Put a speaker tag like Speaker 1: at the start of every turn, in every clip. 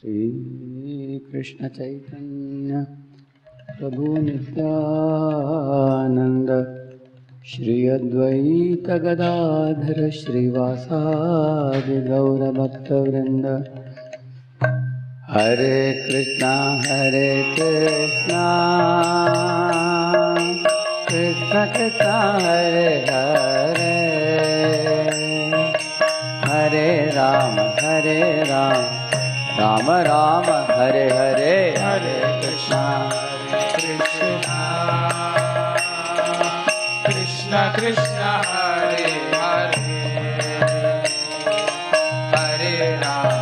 Speaker 1: श्री कृष्ण चैतन्य प्रभु नित्यानंद श्री अद्वैत गदाधर श्रीवासादि गौर भक्तवृंद। हरे कृष्णा कृष्णा कृष्णा हरे हरे, हरे राम राम राम हरे हरे। हरे कृष्णा
Speaker 2: कृष्णा कृष्णा हरे हरे, हरे राम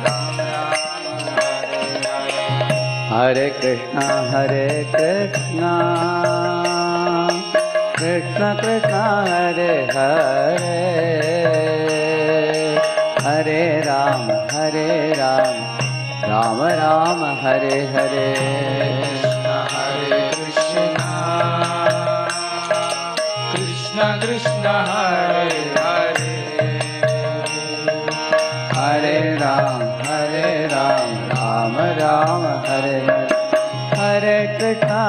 Speaker 2: राम राम हरे हरे।
Speaker 1: हरे कृष्णा कृष्णा कृष्णा हरे हरे, हरे राम राम राम हरे हरे।
Speaker 2: हरे कृष्णा कृष्णा कृष्णा हरे हरे,
Speaker 1: हरे राम राम राम हरे हरे। हरे कृष्णा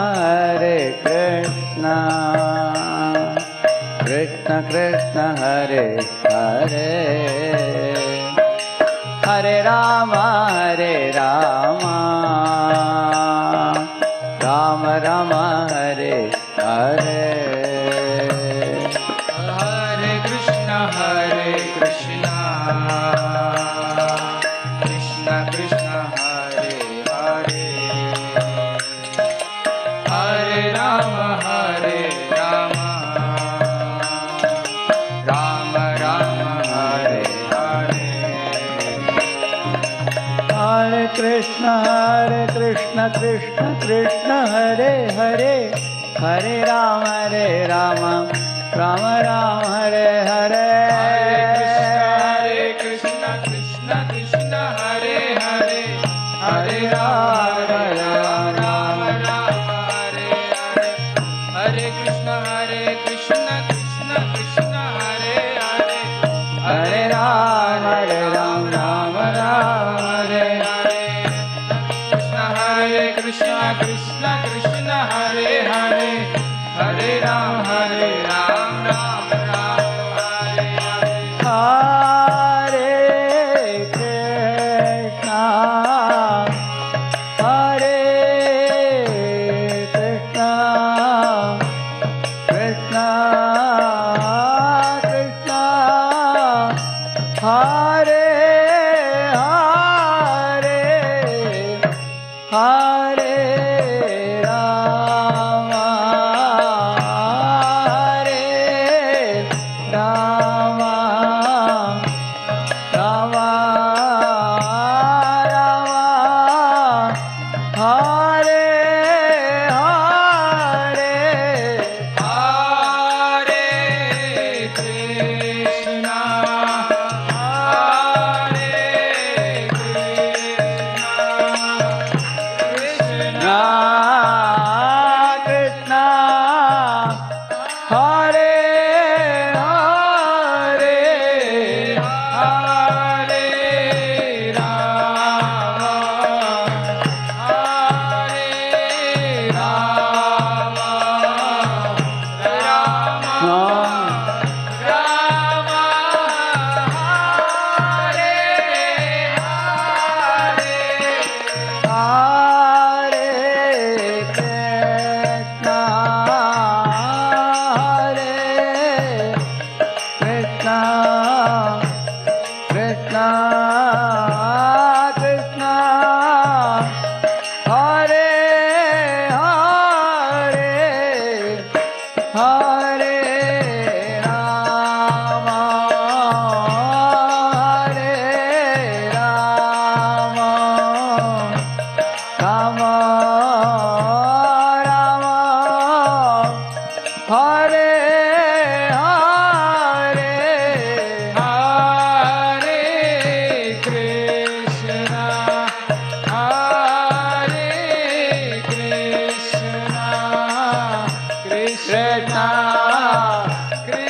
Speaker 1: कृष्णा कृष्णा हरे हरे, हरे राम राम राम हरे हरे।
Speaker 2: हरे कृष्णा कृष्णा कृष्णा हरे हरे, हरे राम राम राम हरे हरे।
Speaker 1: हरे कृष्णा कृष्णा कृष्णा हरे हरे, हरे राम राम राम हरे हरे।
Speaker 2: हरे कृष्णा कृष्णा हरे हरे, हरे राम राम हरे हरे। हरे कृष्णा कृष्णा हरे हरे,
Speaker 1: हरे राम राम हरे
Speaker 2: हरे कृष्णा कृष्णा हरे हरे, हरे राम राम हरे हरे।
Speaker 1: हरे कृष्णा कृष्णा कृष्णा हरे हरे राम राम हरे
Speaker 2: हरे कृष्णा कृष्णा
Speaker 1: कृष्णा हरे हरे
Speaker 2: हरे राम राम हरे हरे।
Speaker 1: हरे Krishna Krishna Krishna Hare Hare Ram Ram Ram Hare
Speaker 2: Hare Krishna Krishna Krishna Hare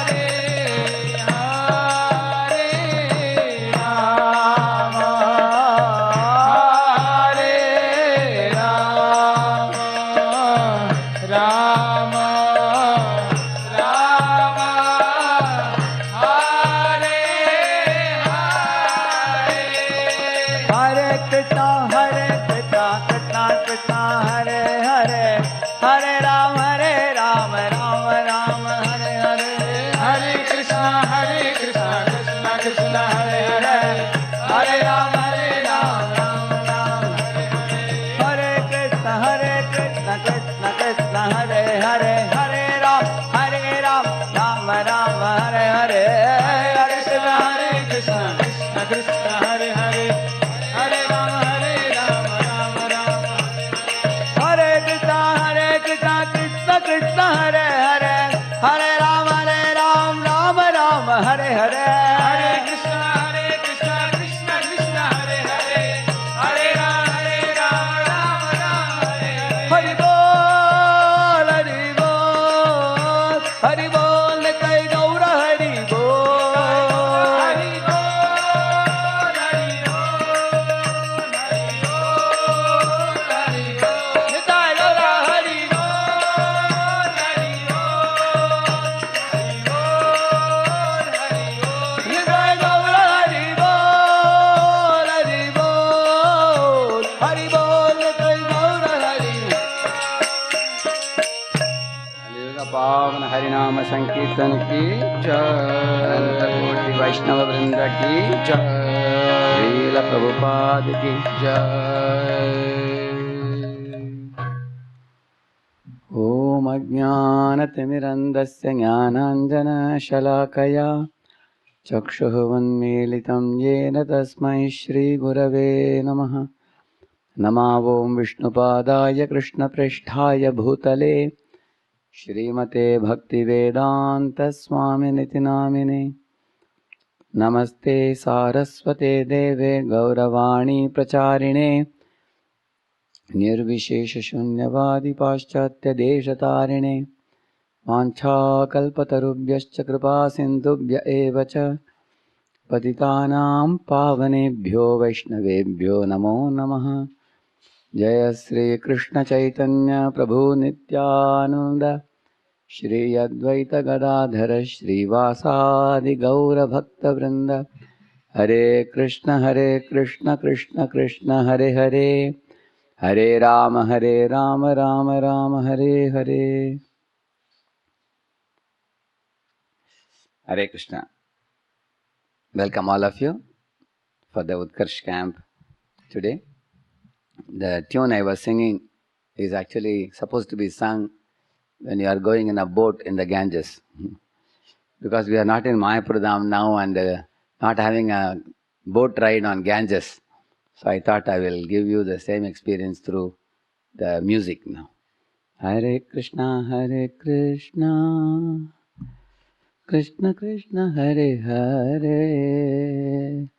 Speaker 2: Hare.
Speaker 1: Hare Krishna, Krishna Krishna, Hare Hare, Hare Ram, Ram Ram, Hare Hare.
Speaker 2: Hare Krishna, Krishna Krishna, Hare Hare, Hare Ram, Ram Ram, Hare Hare.
Speaker 1: Hare Krishna, Krishna Krishna, Hare Hare, Hare Ram, Ram Ram, Hare Hare.
Speaker 2: Hare Krishna, Krishna Krishna, Hare Hare, Hare Ram, Ram Ram,
Speaker 1: Hare Krishna, Krishna Krishna, Hare Hare, Hare Ram, Ram Ram, Hare Hare.
Speaker 2: Hare Krishna, Krishna Krishna, Hare Hare, Hare Ram, Ram Ram, Hare Hare.
Speaker 1: Hari Bol, Hari Bol, Hari Bol, Nitai Gaura Hari Bol.
Speaker 2: Hari Bol, Hari Bol, Hari Bol, Hari Bol.
Speaker 1: Nitai Gaura Hari
Speaker 2: Bol, Hari Bol, Hari Bol, Hari Bol.
Speaker 1: Nitai Gaura Hari Bol, Hari Bol, Hari Bol, Nitai Gaura Hari Bol. कलियुग पावन हरिनाम संकीर्तन की अनंत कोटि वैष्णव वृंद की श्रील प्रभुपाद की ओम अज्ञानतिमिरन्धस्य ज्ञानाञ्जनशलाकया चक्षुरुन्मीलितं येन तस्मै श्रीगुरवे नमः. नमो विष्णुपादाय कृष्णप्रेष्ठाय भूतले श्रीमते भक्तिवेदान्तस्वामिनिति नामिने. नमस्ते सारस्वते देवे गौरवाणी प्रचारिणे निर्विशेषशून्यवादी पाश्चात्यदेशतारिणे. वाञ्छाकल्पतरुभ्यश्च कृपासिन्धुभ्य एव च पतितानां पावनेभ्यो वैष्णवेभ्यो नमो नमः. जय श्री कृष्ण चैतन्य प्रभु नित्यानंद श्री अद्वैत गदाधर श्रीवासादि गौर भक्त वृंद. हरे कृष्ण कृष्ण कृष्ण हरे हरे, हरे Ram Ram Ram Hare Hare. Hare Krishna. Welcome all of you for the Utkarsh camp today. The tune I was singing is actually supposed to be sung when you are going in a boat in the Ganges. Because we are not in Mayapur now and not having a boat ride on Ganges. So I thought I will give you the same experience through the music now. Hare Krishna, Krishna Krishna, Hare Hare,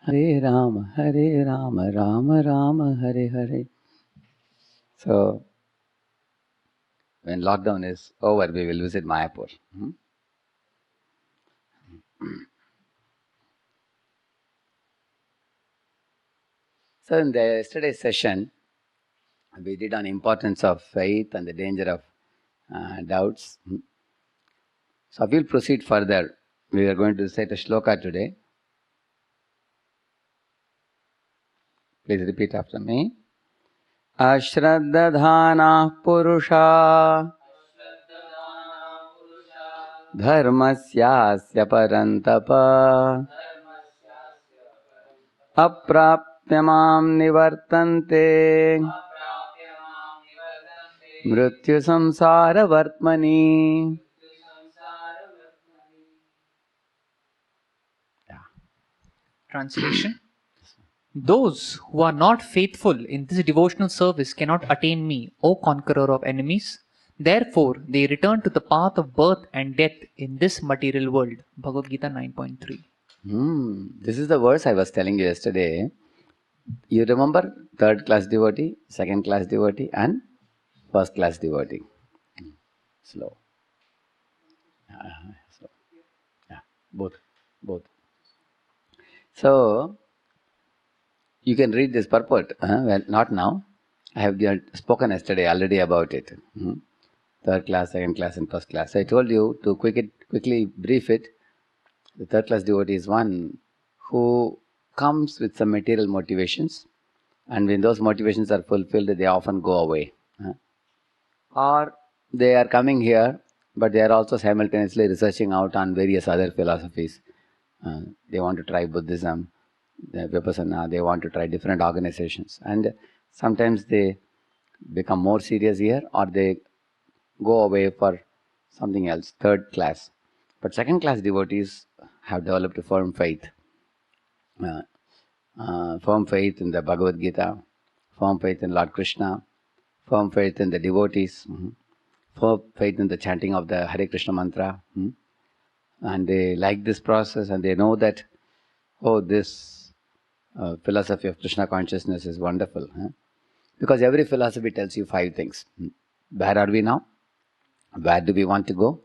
Speaker 1: Hare Rama, Rama Rama, Hare Hare. So, when lockdown is over, we will visit Mayapur. So, in the yesterday's session, we did on importance of faith and the danger of doubts. So, we'll proceed further. We are going to recite a shloka today. Please repeat after me. Ashraddhadhanah purusha dharmasyasya parantapa aprapyamam nivartante mrityu samsara vartmani.
Speaker 3: Translation. Those who are not faithful in this devotional service cannot attain me, O conqueror of enemies. Therefore, they return to the path of birth and death in this material world. Bhagavad Gita 9.3.
Speaker 1: This is the verse I was telling you yesterday. You remember third class devotee, second class devotee and first class devotee. Slow. Slow. Yeah, both. So, you can read this purport. Well, not now. I have spoken yesterday already about it. Third class, second class and first class. So I told you to quickly brief it. The third class devotee is one who comes with some material motivations And when those motivations are fulfilled, they often go away. Or they are coming here, but they are also simultaneously researching out on various other philosophies. They want to try Buddhism, the Vipassana, they want to try different organizations. And sometimes they become more serious here, or they go away for something else, third class. But second class devotees have developed a firm faith. Firm faith in the Bhagavad Gita, firm faith in Lord Krishna, firm faith in the devotees, firm faith in the chanting of the Hare Krishna mantra. And they like this process, and they know that, oh, this philosophy of Krishna consciousness is wonderful. Because every philosophy tells you 5 things. Where are we now? Where do we want to go?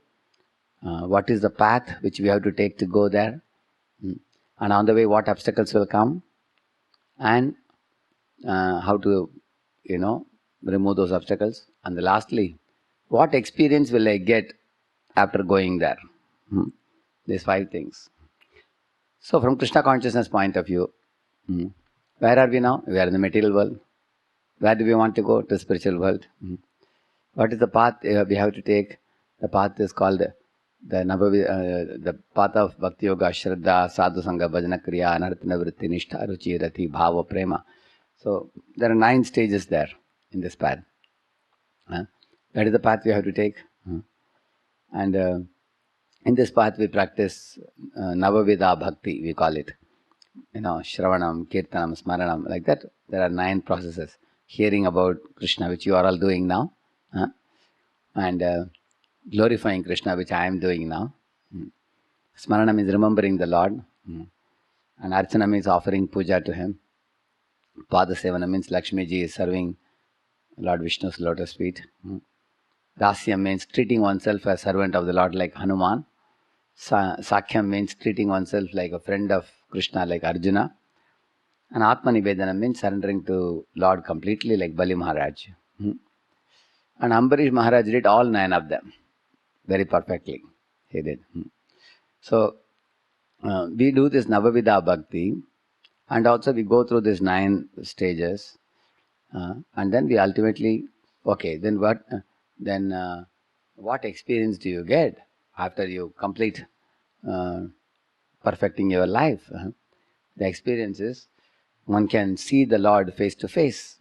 Speaker 1: What is the path which we have to take to go there? And on the way, what obstacles will come? And how to, remove those obstacles. And lastly, what experience will I get after going there? These 5 things. So from Krishna consciousness point of view, where are we now? We are in the material world. Where do we want to go? To the spiritual world. What is the path we have to take? The path is called the path of Bhakti Yoga, Shraddha, Sadhu Sangha, Bhajana Kriya, Anarthana Vritti, Nishtha, Ruchi, Rati, Bhava, Prema. So there are 9 stages there in this path. That is the path we have to take. And in this path we practice Navavida Bhakti, we call it. Shravanam, Kirtanam, Smaranam, like that. There are 9 processes. Hearing about Krishna, which you are all doing now. And glorifying Krishna, which I am doing now. Smarana means remembering the Lord. And Archana means offering puja to him. Padasevana means Lakshmi ji is serving Lord Vishnu's lotus feet. Dasyam means treating oneself as servant of the Lord like Hanuman. Sakhyam means treating oneself like a friend of Krishna like Arjuna. And Atmanivedana means surrendering to Lord completely like Bali Maharaj. And Ambarish Maharaj did all 9 of them very perfectly. He did. So we do this Navavida Bhakti, and also we go through these 9 stages, and then we ultimately, okay, then what? What experience do you get after you complete perfecting your life? The experience is one can see the Lord face to face.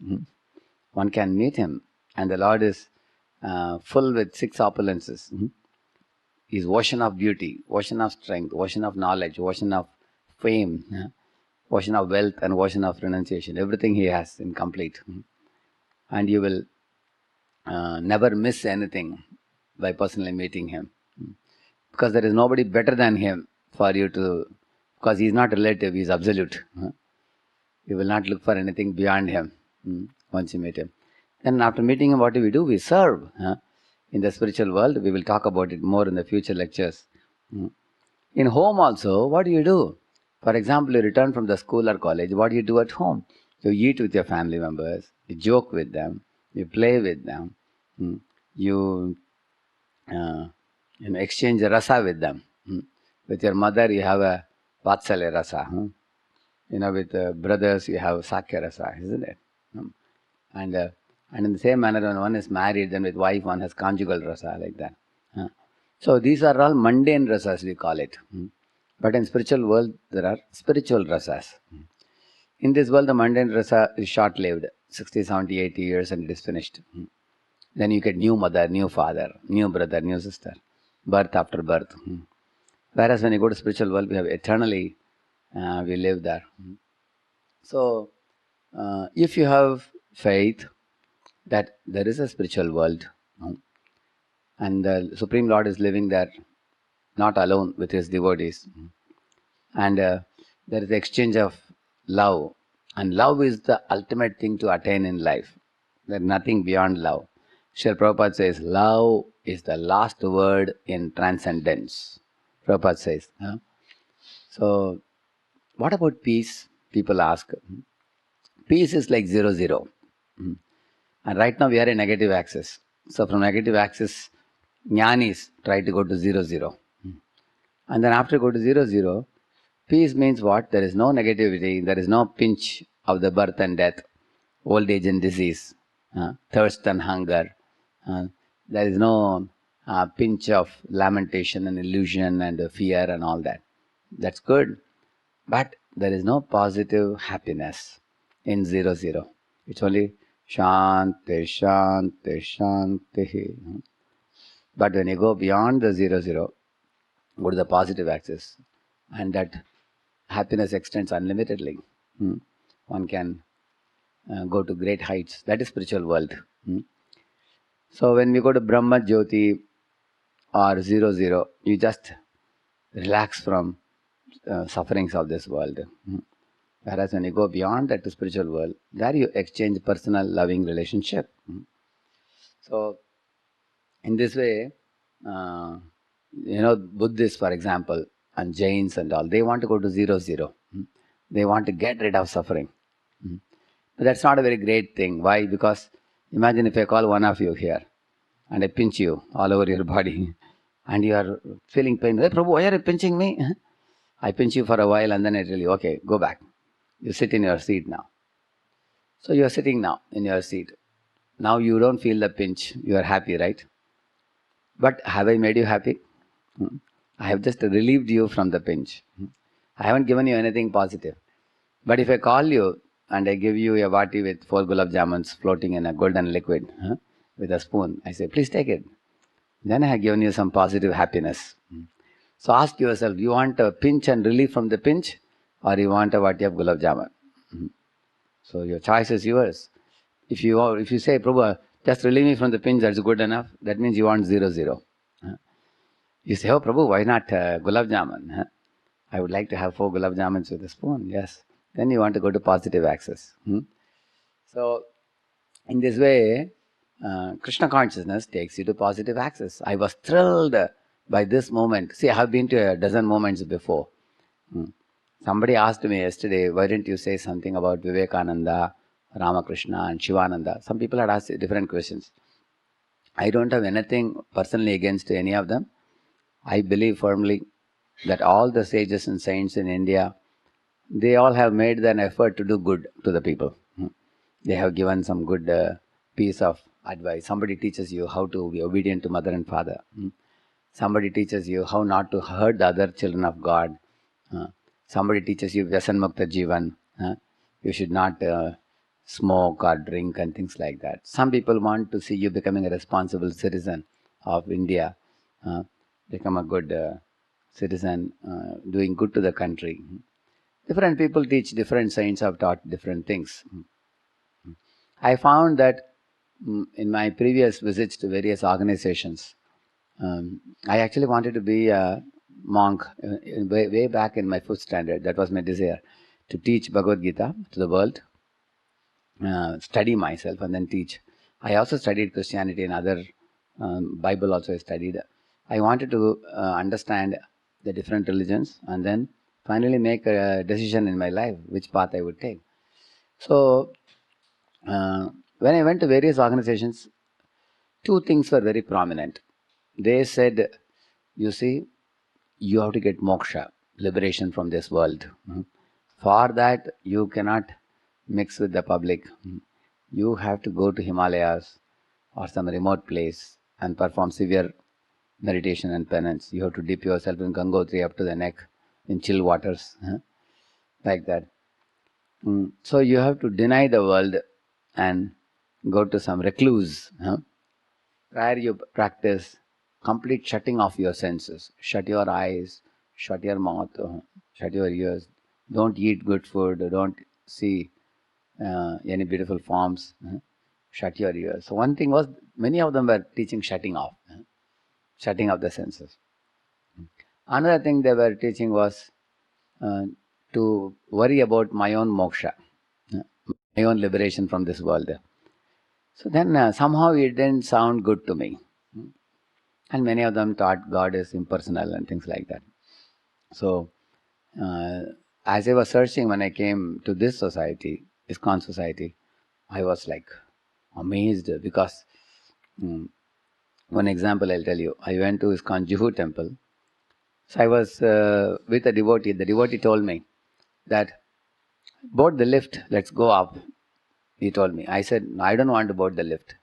Speaker 1: One can meet him, and the Lord is full with 6 opulences. He is ocean of beauty, ocean of strength, ocean of knowledge, ocean of fame, ocean of wealth, and ocean of renunciation. Everything he has in complete. And you will never miss anything by personally meeting him. Because there is nobody better than him for you to, because he is not relative, he is absolute. You will not look for anything beyond him once you meet him. Then after meeting him, what do? We serve. In the spiritual world, we will talk about it more in the future lectures. In home also, what do? For example, you return from the school or college, what do you do at home? You eat with your family members, you joke with them, you play with them, you exchange rasa with them. With your mother, you have a vatsalya rasa. With brothers, you have sakya rasa, isn't it? And in the same manner, when one is married, then with wife, one has conjugal rasa, like that. So these are all mundane rasas, we call it. But in spiritual world, there are spiritual rasas. In this world, the mundane rasa is short-lived, 60, 70, 80 years, and it is finished. Then you get new mother, new father, new brother, new sister, birth after birth. Whereas when you go to spiritual world, we have eternally, we live there. So, if you have faith that there is a spiritual world, and the Supreme Lord is living there, not alone with his devotees, and there is the exchange of love, and love is the ultimate thing to attain in life. There is nothing beyond love. Srila Prabhupada says, love is the last word in transcendence. Prabhupada says. So, what about peace? People ask. Peace is like 0, 0. And right now we are in negative axis. So from negative axis, jnanis try to go to 0, 0. And then after go to 0, 0, peace means what? There is no negativity, there is no pinch of the birth and death. old age and disease, thirst and hunger. There is no pinch of lamentation and illusion and fear and all that. That's good. But there is no positive happiness in 0, 0. It's only Shanti, Shanti, Shanti. But when you go beyond the 0, 0, go to the positive axis, and that happiness extends unlimitedly. One can go to great heights. That is spiritual world. So when we go to Brahma Jyoti or 0, 0, you just relax from sufferings of this world. Whereas when you go beyond that to spiritual world, there you exchange personal loving relationship. So in this way, Buddhists, for example, and Jains and all, they want to go to 0, 0. They want to get rid of suffering. But that's not a very great thing. Why? Because imagine if I call one of you here and I pinch you all over your body and you are feeling pain. Hey, Prabhu, why are you pinching me? I pinch you for a while and then I tell you, okay, go back. You sit in your seat now. So you are sitting now in your seat. Now you don't feel the pinch. You are happy, right? But have I made you happy? I have just relieved you from the pinch. I haven't given you anything positive. But if I call you and I give you a vati with 4 gulab jamuns floating in a golden liquid with a spoon, I say, please take it. Then I have given you some positive happiness. So ask yourself, do you want a pinch and relief from the pinch, or you want a vati of gulab jamun? So your choice is yours. If you say, Prabhu, just relieve me from the pinch, that's good enough, that means you want 0, 0. You say, oh Prabhu, why not gulab jamun? I would like to have 4 gulab jamuns with a spoon. Yes. Then you want to go to positive axis. So in this way, Krishna consciousness takes you to positive axis. I was thrilled by this moment. See, I have been to a dozen moments before. Somebody asked me yesterday, why didn't you say something about Vivekananda, Ramakrishna and Shivananda? Some people had asked different questions. I don't have anything personally against any of them. I believe firmly that all the sages and saints in India, they all have made an effort to do good to the people. They have given some good piece of advice. Somebody teaches you how to be obedient to mother and father. Somebody teaches you how not to hurt the other children of God. Somebody teaches you Vyasan Mukta Jivan. You should not smoke or drink and things like that. Some people want to see you becoming a responsible citizen of India. Become a good citizen, doing good to the country. Different people teach, different saints have taught different things. I found that in my previous visits to various organizations, I actually wanted to be a monk way back in my 5th standard. That was my desire, to teach Bhagavad Gita to the world, study myself and then teach. I also studied Christianity and other Bible also I studied. I wanted to understand the different religions and then finally make a decision in my life which path I would take. So when I went to various organizations, 2 things were very prominent. They said, you see, you have to get moksha, liberation from this world. For that, you cannot mix with the public. You have to go to Himalayas or some remote place and perform severe meditation and penance. You have to dip yourself in Gangotri up to the neck in chill waters, like that. So you have to deny the world and go to some recluse, where you practice complete shutting off your senses. Shut your eyes, shut your mouth, shut your ears. Don't eat good food, don't see any beautiful forms. Shut your ears. So one thing was, many of them were teaching shutting off the senses. Another thing they were teaching was to worry about my own moksha, my own liberation from this world. So then somehow it didn't sound good to me. And many of them taught God is impersonal and things like that. So as I was searching when I came to this society, ISKCON society, I was like amazed because one example I'll tell you. I went to ISKCON Juhu temple. So I was with a devotee. The devotee told me that board the lift, let's go up. He told me. I said, "No, I don't want to board the lift."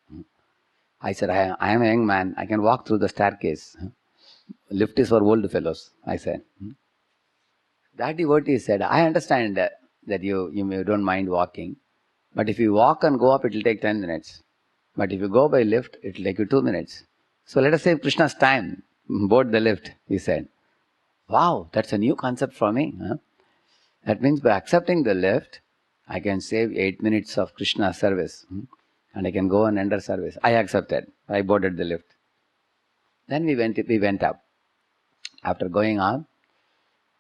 Speaker 1: I said, I am a young man. I can walk through the staircase. Lift is for old fellows, I said. That devotee said, I understand that you don't mind walking. But if you walk and go up, it will take 10 minutes. But if you go by lift, it will take you 2 minutes. So let us save Krishna's time. Board the lift, he said. Wow, that's a new concept for me. That means by accepting the lift, I can save 8 minutes of Krishna service. And I can go and enter service. I accepted. I boarded the lift. Then we went up. After going up,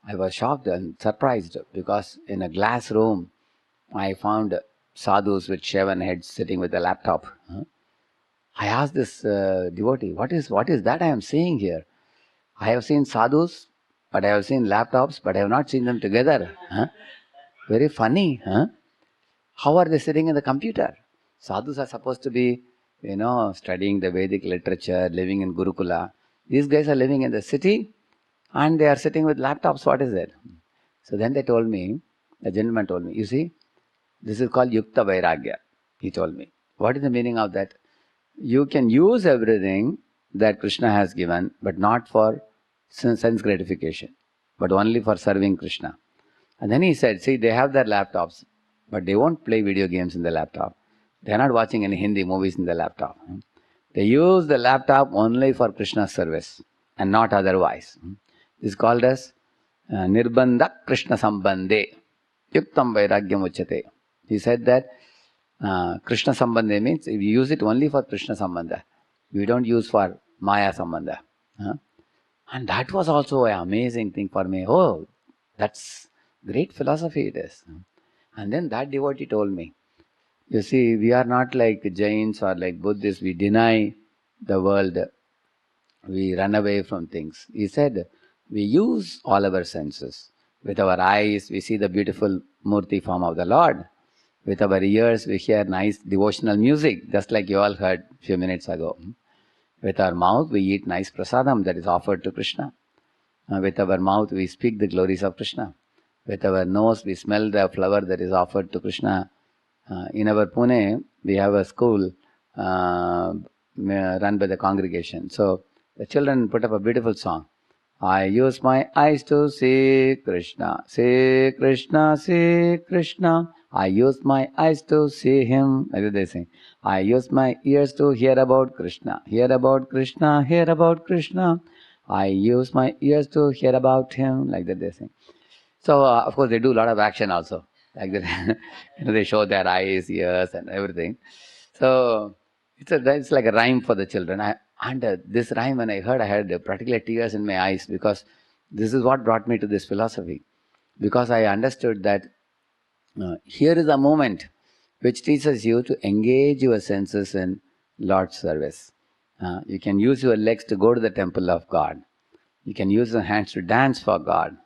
Speaker 1: I was shocked and surprised because in a glass room, I found sadhus with shaven heads sitting with a laptop. I asked this devotee, what is that I am seeing here? I have seen sadhus, but I have seen laptops, but I have not seen them together. Very funny. How are they sitting in the computer? Sadhus are supposed to be, studying the Vedic literature, living in Gurukula. These guys are living in the city and they are sitting with laptops. What is it? So then they told me, the gentleman told me, you see, this is called Yukta Vairagya. He told me. What is the meaning of that? You can use everything that Krishna has given, but not for sense gratification, but only for serving Krishna. And then he said, see, they have their laptops, but they won't play video games in the laptop. They are not watching any Hindi movies in the laptop. They use the laptop only for Krishna's service and not otherwise. This is called as Nirbandha Krishna Sambandhe. Yuktam Vairagyam Uchate. He said that Krishna Sambandhe means if you use it only for Krishna Sambandha. We don't use for Maya Sambandha. And that was also an amazing thing for me. Oh, that's great philosophy it is. And then that devotee told me, you see, we are not like Jains or like Buddhists. We deny the world. We run away from things. He said, we use all our senses. With our eyes, we see the beautiful Murti form of the Lord. With our ears, we hear nice devotional music, just like you all heard a few minutes ago. With our mouth, we eat nice prasadam that is offered to Krishna. With our mouth, we speak the glories of Krishna. With our nose, we smell the flower that is offered to Krishna. In our Pune, we have a school run by the congregation. So the children put up a beautiful song. I use my eyes to see Krishna, see Krishna, see Krishna. I use my eyes to see Him. Like that they sing. I use my ears to hear about Krishna, hear about Krishna, hear about Krishna. I use my ears to hear about Him. Like that they sing. So of course they do a lot of action also. Like that, they show their eyes, ears, and everything. So it's like a rhyme for the children. This rhyme, when I heard, I had practically tears in my eyes because this is what brought me to this philosophy. Because I understood that here is a moment which teaches you to engage your senses in Lord's service. You can use your legs to go to the temple of God. You can use your hands to dance for God.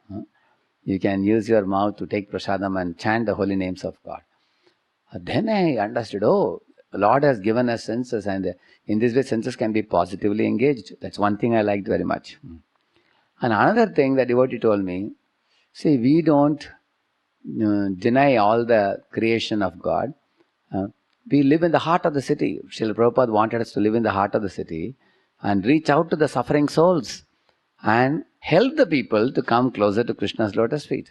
Speaker 1: You can use your mouth to take prasadam and chant the holy names of God. Then I understood, the Lord has given us senses, and in this way senses can be positively engaged. That's one thing I liked very much. And another thing that devotee told me, see, we don't deny all the creation of God. We live in the heart of the city. Srila Prabhupada wanted us to live in the heart of the city and reach out to the suffering souls and help the people to come closer to Krishna's lotus feet.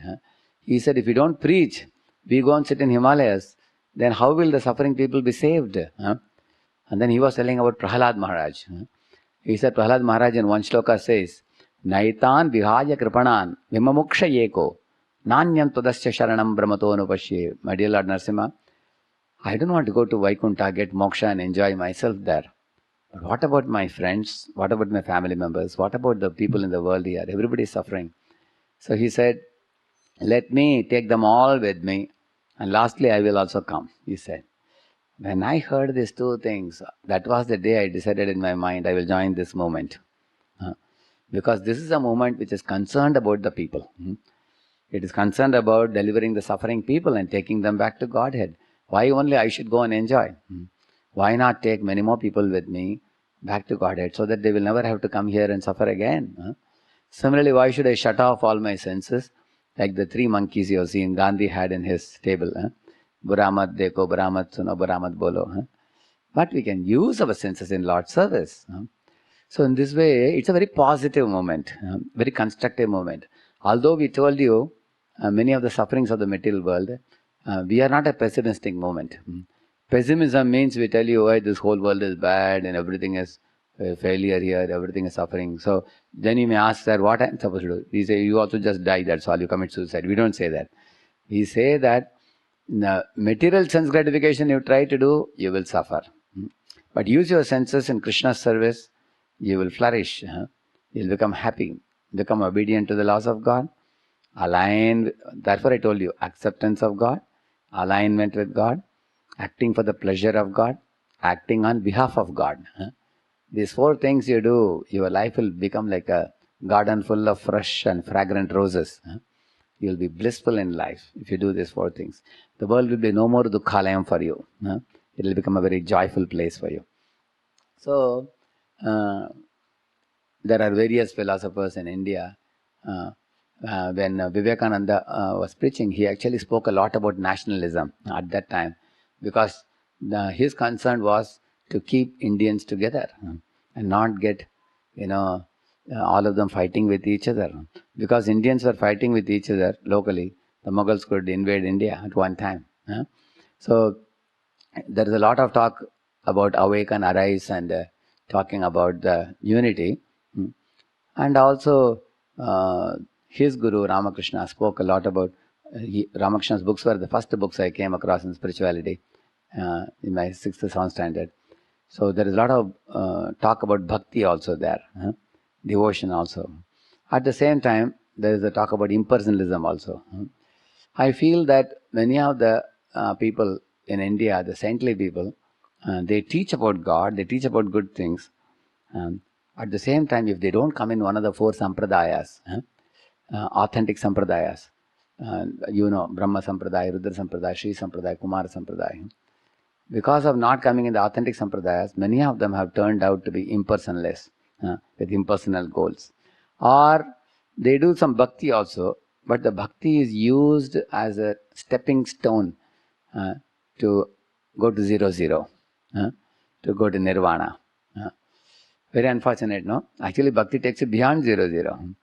Speaker 1: He said, if you don't preach, we go and sit in Himalayas, then how will the suffering people be saved? And then he was telling about Prahalad Maharaj. He said, Prahalad Maharaj in one shloka says, Naitan vihaya kripanan vimamuksha yeko nanyam tadasya sharanam brahmato nupashye. My dear Lord Narasimha, I don't want to go to Vaikuntha, get moksha and enjoy myself there. But what about my friends? What about my family members? What about the people in the world here? Everybody is suffering. So he said, let me take them all with me. And lastly, I will also come, he said. When I heard these two things, that was the day I decided in my mind, I will join this movement. Because this is a movement which is concerned about the people. It is concerned about delivering the suffering people and taking them back to Godhead. Why only I should go and enjoy? Why not take many more people with me back to Godhead so that they will never have to come here and suffer again? Similarly, why should I shut off all my senses like the 3 monkeys you have seen Gandhi had in his table? Bura mat dekho, bura mat suno, bura mat bolo. But we can use our senses in Lord's service. So in this way, it's a very positive moment, very constructive moment. Although we told you many of the sufferings of the material world, we are not a pessimistic moment. Pessimism means we tell you, this whole world is bad and everything is failure here, everything is suffering. So then you may ask, sir, what am I supposed to do? We say, you also just die, that's all, you commit suicide. We don't say that. We say that the material sense gratification you try to do, you will suffer. But use your senses in Krishna's service, you will flourish. You'll become happy, become obedient to the laws of God, aligned. Therefore I told you, acceptance of God, alignment with God, acting for the pleasure of God, acting on behalf of God. These four things you do, your life will become like a garden full of fresh and fragrant roses. You will be blissful in life if you do these four things. The world will be no more dukkhalayam for you. It will become a very joyful place for you. So, there are various philosophers in India. When Vivekananda was preaching, he actually spoke a lot about nationalism at that time, because his concern was to keep Indians together and not get, all of them fighting with each other. Because Indians were fighting with each other locally, the Mughals could invade India at one time. So there is a lot of talk about awaken, arise, and talking about the unity. And also his guru Ramakrishna spoke a lot about, Ramakrishna's books were the first books I came across in spirituality in my 6th, 7th standard. So there is a lot of talk about bhakti also there, devotion also. At the same time, there is a talk about impersonalism also. I feel that many of the people in India, the saintly people, they teach about God, they teach about good things. At the same time, if they don't come in one of the four sampradayas, authentic sampradayas, Brahma Sampradaya, Rudra Sampradaya, Sri Sampradaya, Kumara Sampradaya. Because of not coming in the authentic sampradayas, many of them have turned out to be impersonless, with impersonal goals. Or they do some bhakti also, but the bhakti is used as a stepping stone to go to 0, to go to nirvana. Very unfortunate, no? Actually, bhakti takes you beyond 0.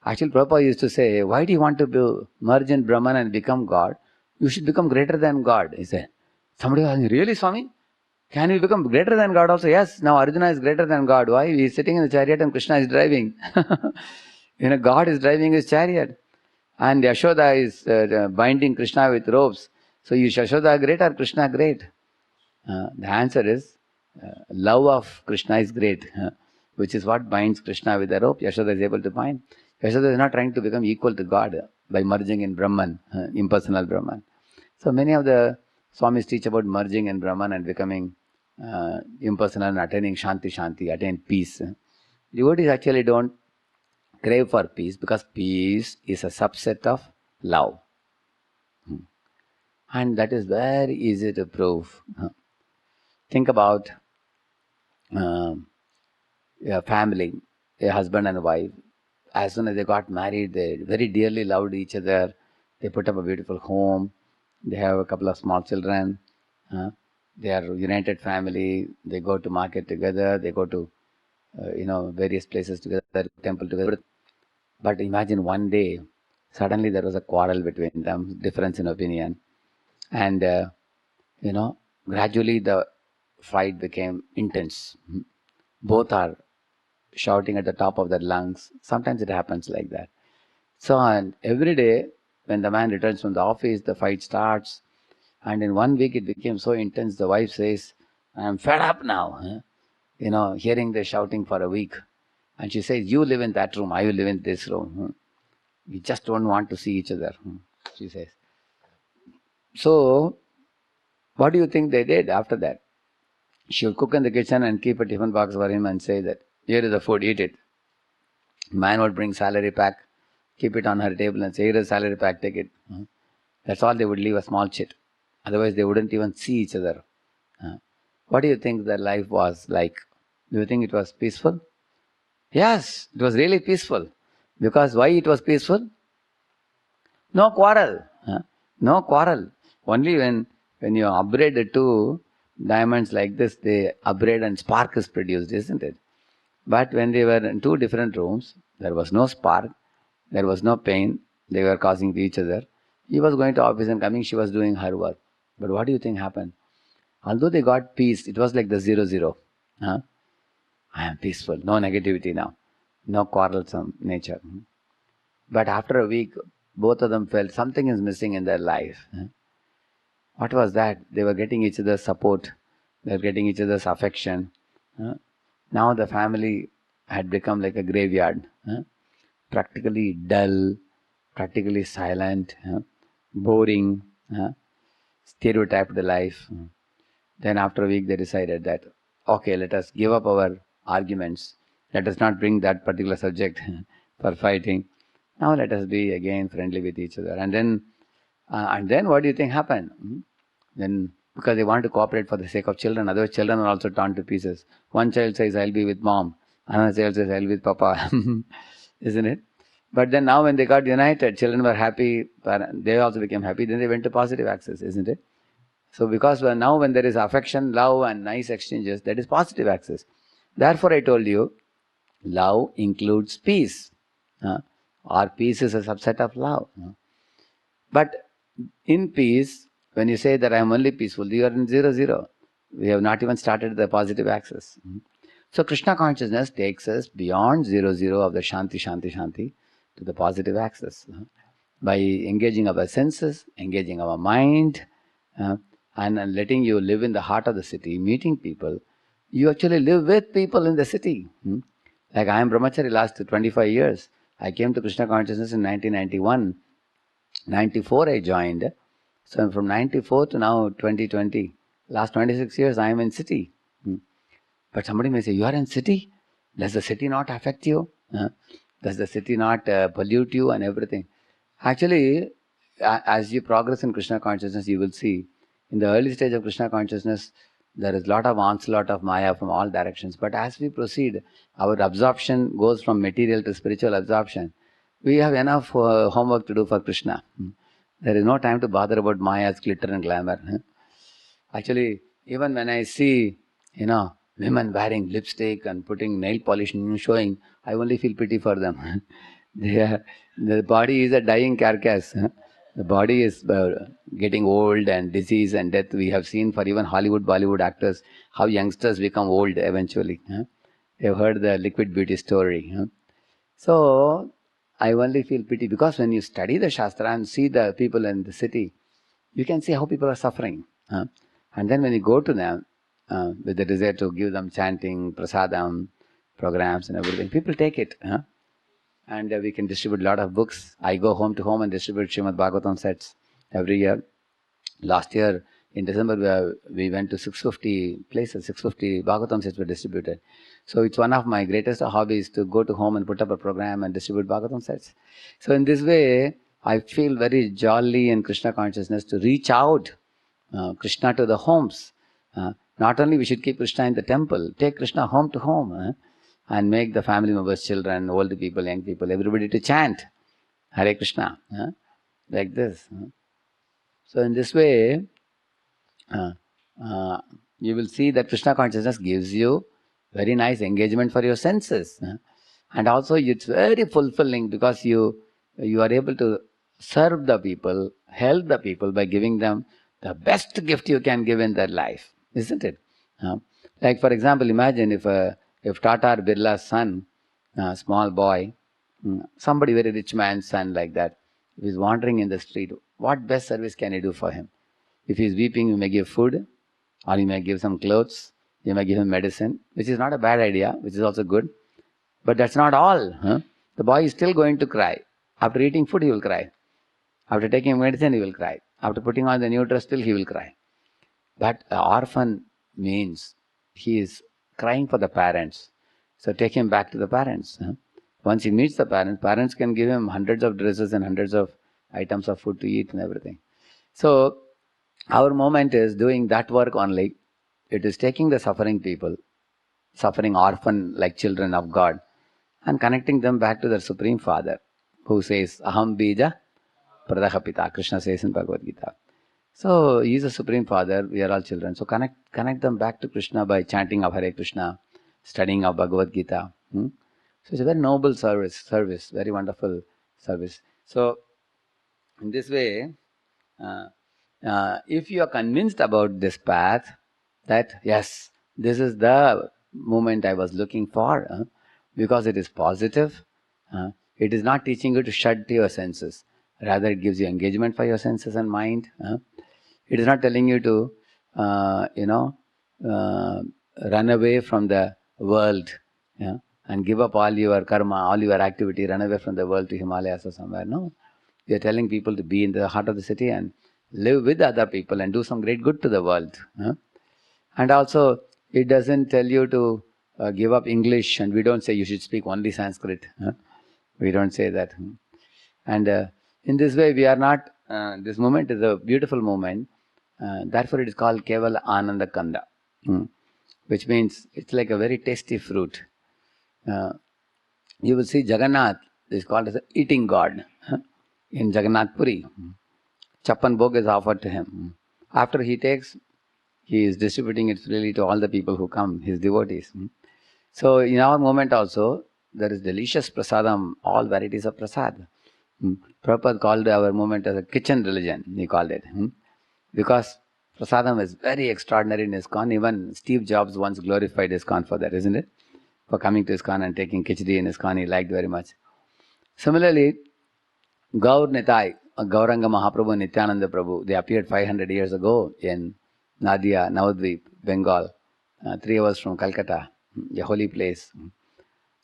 Speaker 1: Actually, Prabhupada used to say, why do you want to merge in Brahman and become God? You should become greater than God, he said. Somebody was asking, really, Swami? Can you become greater than God also? Yes, now Arjuna is greater than God. Why? He is sitting in the chariot and Krishna is driving. God is driving his chariot. And Yashoda is binding Krishna with ropes. So is Yashoda great or Krishna great? The answer is, love of Krishna is great, which is what binds Krishna with the rope. Yashoda is able to bind. Yashoda is not trying to become equal to God by merging in Brahman, impersonal Brahman. So many of the Swamis teach about merging in Brahman and becoming impersonal and attaining Shanti, attain peace. Devotees actually don't crave for peace, because peace is a subset of love. And that is very easy to prove. Think about a family, a husband and a wife. As soon as they got married, they very dearly loved each other. They put up a beautiful home. They have a couple of small children. They are a united family. They go to market together. They go to various places together, temple together. But imagine one day, suddenly there was a quarrel between them, difference in opinion. And, gradually the fight became intense. Both are shouting at the top of their lungs. Sometimes it happens like that. So, and every day when the man returns from the office, the fight starts. And in 1 week it became so intense, the wife says, I'm fed up now, hearing the shouting for a week. And she says, you live in that room, I will live in this room. We just don't want to see each other, she says. So, what do you think they did after that? She would cook in the kitchen and keep a tiffin box for him and say that, here is the food, eat it. Man would bring salary pack, keep it on her table and say, here is salary pack, take it. That's all. They would leave a small chit. Otherwise they wouldn't even see each other. What do you think their life was like? Do you think it was peaceful? Yes, it was really peaceful. Because why it was peaceful? No quarrel. No quarrel. Only when When you upgrade the two diamonds like this, they upgrade and spark is produced, isn't it? But when they were in two different rooms, there was no spark, there was no pain, they were causing to each other. He was going to office and coming, she was doing her work. But what do you think happened? Although they got peace, it was like the 0-0. Huh? I am peaceful, no negativity now, no quarrelsome nature. But after a week, both of them felt something is missing in their life. What was that? They were getting each other's support, they were getting each other's affection. Now the family had become like a graveyard, practically dull, practically silent, boring, stereotyped life. Then after a week they decided that, okay, let us give up our arguments. Let us not bring that particular subject for fighting. Now let us be again friendly with each other. And then what do you think happened? Then, because they want to cooperate for the sake of children, otherwise children are also torn to pieces. One child says, I'll be with mom. Another child says, I'll be with papa. Isn't it? But then now when they got united, children were happy, they also became happy, then they went to positive access, isn't it? So because now when there is affection, love and nice exchanges, that is positive access. Therefore I told you, love includes peace. Or peace is a subset of love. But in peace, when you say that I am only peaceful, you are in 0-0. We have not even started the positive axis. So Krishna consciousness takes us beyond 0-0 of the Shanti to the positive axis. By engaging our senses, engaging our mind, and letting you live in the heart of the city, meeting people, you actually live with people in the city. Like I am brahmachari last 25 years. I came to Krishna consciousness in 1991. 94 I joined. So from 94 to now 2020, last 26 years I am in city. But somebody may say, you are in city? Does the city not affect you? Does the city not pollute you and everything? Actually, as you progress in Krishna consciousness, you will see, in the early stage of Krishna consciousness, there is a lot of onslaught of Maya from all directions. But as we proceed, our absorption goes from material to spiritual absorption. We have enough homework to do for Krishna. There is no time to bother about Maya's glitter and glamour. Actually, even when I see, women wearing lipstick and putting nail polish and showing, I only feel pity for them. The body is a dying carcass. The body is getting old and disease and death. We have seen for even Hollywood, Bollywood actors, how youngsters become old eventually. You've heard the liquid beauty story. So, I only feel pity because when you study the Shastra and see the people in the city, you can see how people are suffering. And then when you go to them with the desire to give them chanting, prasadam, programs and everything, people take it. And we can distribute a lot of books. I go home to home and distribute Srimad Bhagavatam sets every year. Last year in December we went to 650 places, 650 Bhagavatam sets were distributed. So it's one of my greatest hobbies to go to home and put up a program and distribute Bhagavatam sets. So in this way, I feel very jolly in Krishna consciousness to reach out Krishna to the homes. Not only we should keep Krishna in the temple, take Krishna home to home and make the family members, children, old people, young people, everybody to chant Hare Krishna, like this. So in this way, you will see that Krishna consciousness gives you very nice engagement for your senses. And also it's very fulfilling because you are able to serve the people, help the people by giving them the best gift you can give in their life, isn't it? Like for example, imagine if Tata or Birla's son, small boy, somebody very rich man's son like that, if he's wandering in the street, what best service can you do for him? If he's weeping, you may give food, or you may give some clothes, you may give him medicine, which is not a bad idea, which is also good. But that's not all. The boy is still going to cry. After eating food, he will cry. After taking medicine, he will cry. After putting on the new dress, still he will cry. But an orphan means he is crying for the parents. So take him back to the parents. Once he meets the parents, parents can give him hundreds of dresses and hundreds of items of food to eat and everything. So our moment is doing that work only. It is taking the suffering people, suffering orphan like children of God, and connecting them back to their Supreme Father, who says, Aham Bija Pradakapita, Krishna says in Bhagavad Gita. So he is a Supreme Father, we are all children. So connect them back to Krishna by chanting of Hare Krishna, studying of Bhagavad Gita. So it's a very noble service, very wonderful service. So in this way, if you are convinced about this path, that yes, this is the moment I was looking for, because it is positive, it is not teaching you to shut your senses. Rather, it gives you engagement for your senses and mind. It is not telling you to, run away from the world, and give up all your karma, all your activity, run away from the world to Himalayas or somewhere. No, we are telling people to be in the heart of the city and live with other people and do some great good to the world. And also, it doesn't tell you to give up English, and we don't say you should speak only Sanskrit. We don't say that. And in this way, we are not, this moment is a beautiful moment. Therefore, it is called Keval Ananda Kanda, which means it's like a very tasty fruit. You will see Jagannath is called as an eating god in Jagannath Puri. Chappan Bhog is offered to him. After he takes, he is distributing it freely to all the people who come, his devotees. So in our moment also, there is delicious prasadam, all varieties of prasad. Prabhupada called our movement as a kitchen religion, he called it. Because prasadam is very extraordinary in ISKCON. Even Steve Jobs once glorified ISKCON for that, isn't it? For coming to ISKCON and taking khichdi in ISKCON, he liked very much. Similarly, Gaur Nitai, Gauranga Mahaprabhu and Nityananda Prabhu, they appeared 500 years ago in Nadia, Navadvip, Bengal, 3 hours from Calcutta, a holy place.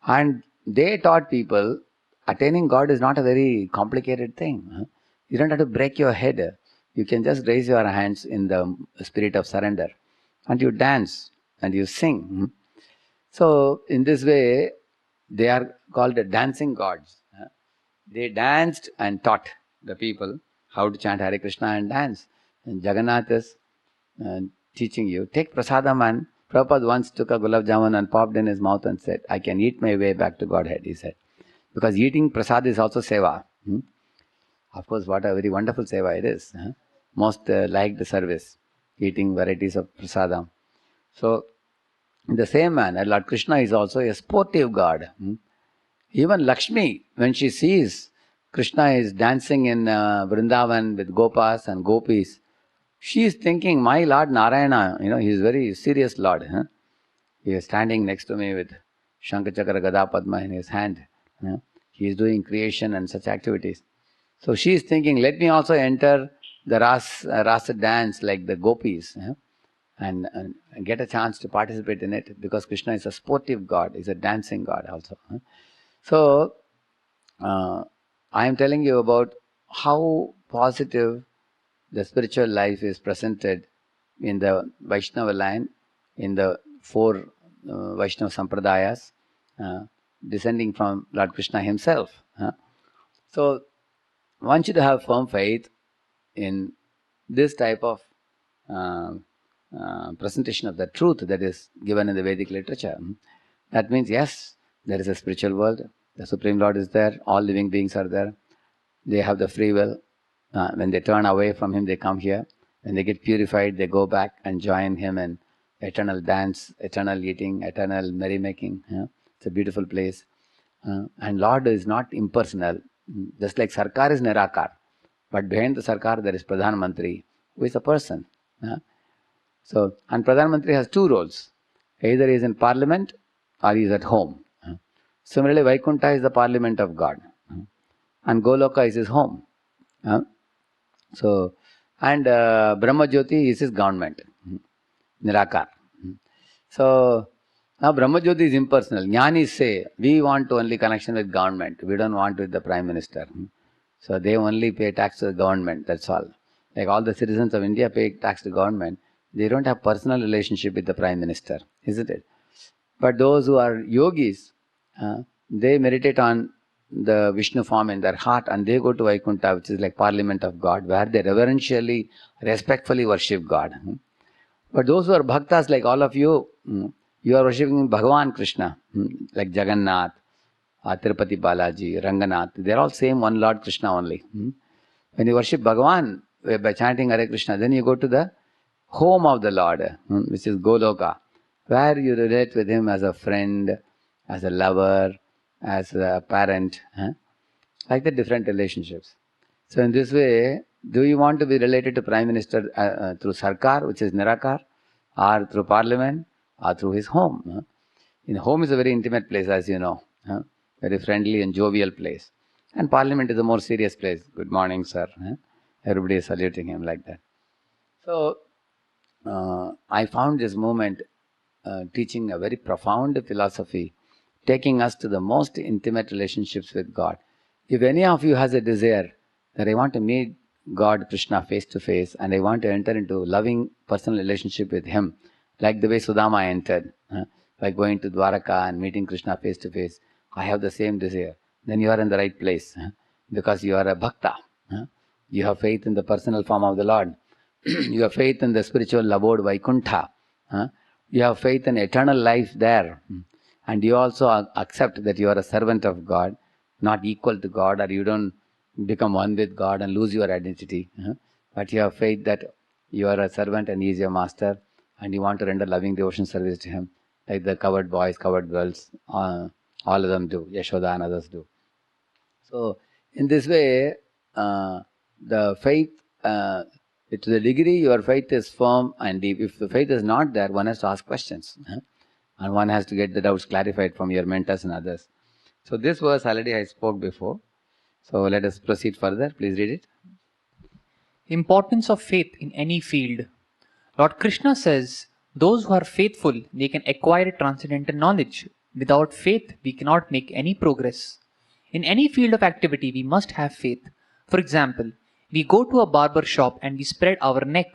Speaker 1: And they taught people attaining God is not a very complicated thing. You don't have to break your head. You can just raise your hands in the spirit of surrender and you dance and you sing. So in this way, they are called the dancing gods. They danced and taught the people how to chant Hare Krishna and dance. And Jagannath is teaching you. Take prasadam, and Prabhupada once took a gulab jamun and popped in his mouth and said, I can eat my way back to Godhead, he said. Because eating prasad is also seva. Of course, what a very wonderful seva it is. Most liked service, eating varieties of prasadam. So, in the same manner, Lord Krishna is also a sportive god. Even Lakshmi, when she sees Krishna is dancing in Vrindavan with Gopas and Gopis, she is thinking, my Lord Narayana, he is very serious Lord. He is standing next to me with Shankachakra Gada Padma in his hand. He is doing creation and such activities. So she is thinking, let me also enter the rasa dance like the Gopis. And get a chance to participate in it, because Krishna is a sportive god, is a dancing god also. So, I am telling you about how positive the spiritual life is presented in the Vaishnava line, in the 4 Vaishnava Sampradayas, descending from Lord Krishna himself. So, one should have firm faith in this type of presentation of the truth that is given in the Vedic literature. That means, yes, there is a spiritual world, the Supreme Lord is there, all living beings are there, they have the free will. When they turn away from Him, they come here. When they get purified, they go back and join Him in eternal dance, eternal eating, eternal merrymaking. It's a beautiful place. And Lord is not impersonal. Just like Sarkar is Nirakar, but behind the Sarkar there is Pradhan Mantri, who is a person. So, and Pradhan Mantri has 2 roles. Either he is in parliament or he is at home. Similarly, Vaikuntha is the parliament of God. And Goloka is his home. So, and Brahma Jyoti is his government. Nirakar. So, now Brahma Jyoti is impersonal. Jnanis say, we want only connection with government. We don't want with the Prime Minister. So, they only pay tax to the government, that's all. Like all the citizens of India pay tax to government. They don't have personal relationship with the Prime Minister, isn't it? But those who are yogis, they meditate on the Vishnu form in their heart and they go to Vaikuntha, which is like parliament of God, where they reverentially, respectfully worship God. But those who are bhaktas like all of you, you are worshipping Bhagavan Krishna, like Jagannath, Tirupati Balaji, Ranganath. They are all same one Lord Krishna only. When you worship Bhagavan, by chanting Hare Krishna, then you go to the home of the Lord, which is Goloka, where you relate with him as a friend, as a lover, as a parent, like the different relationships. So in this way, do you want to be related to Prime Minister through Sarkar, which is Nirakar, or through Parliament, or through his home? In home is a very intimate place, as you know, very friendly and jovial place. And Parliament is a more serious place. Good morning, sir. Everybody is saluting him like that. So I found this movement teaching a very profound philosophy, taking us to the most intimate relationships with God. If any of you has a desire that I want to meet God, Krishna, face to face, and I want to enter into loving personal relationship with Him, like the way Sudama entered, by going to Dwaraka and meeting Krishna face to face, I have the same desire. Then you are in the right place, because you are a bhakta. You have faith in the personal form of the Lord. You have faith in the spiritual abode Vaikuntha. You have faith in eternal life there. And you also accept that you are a servant of God, not equal to God, or you don't become one with God and lose your identity. But you have faith that you are a servant and He is your master, and you want to render loving devotion service to Him, like the covered boys, covered girls, all of them do, Yashoda and others do. So in this way, the faith, to the degree your faith is firm and deep, if the faith is not there, one has to ask questions. And one has to get the doubts clarified from your mentors and others. So this verse already I spoke before. So let us proceed further. Please read it.
Speaker 3: Importance of faith in any field. Lord Krishna says, those who are faithful, they can acquire transcendental knowledge. Without faith, we cannot make any progress. In any field of activity, we must have faith. For example, we go to a barber shop and we spread our neck,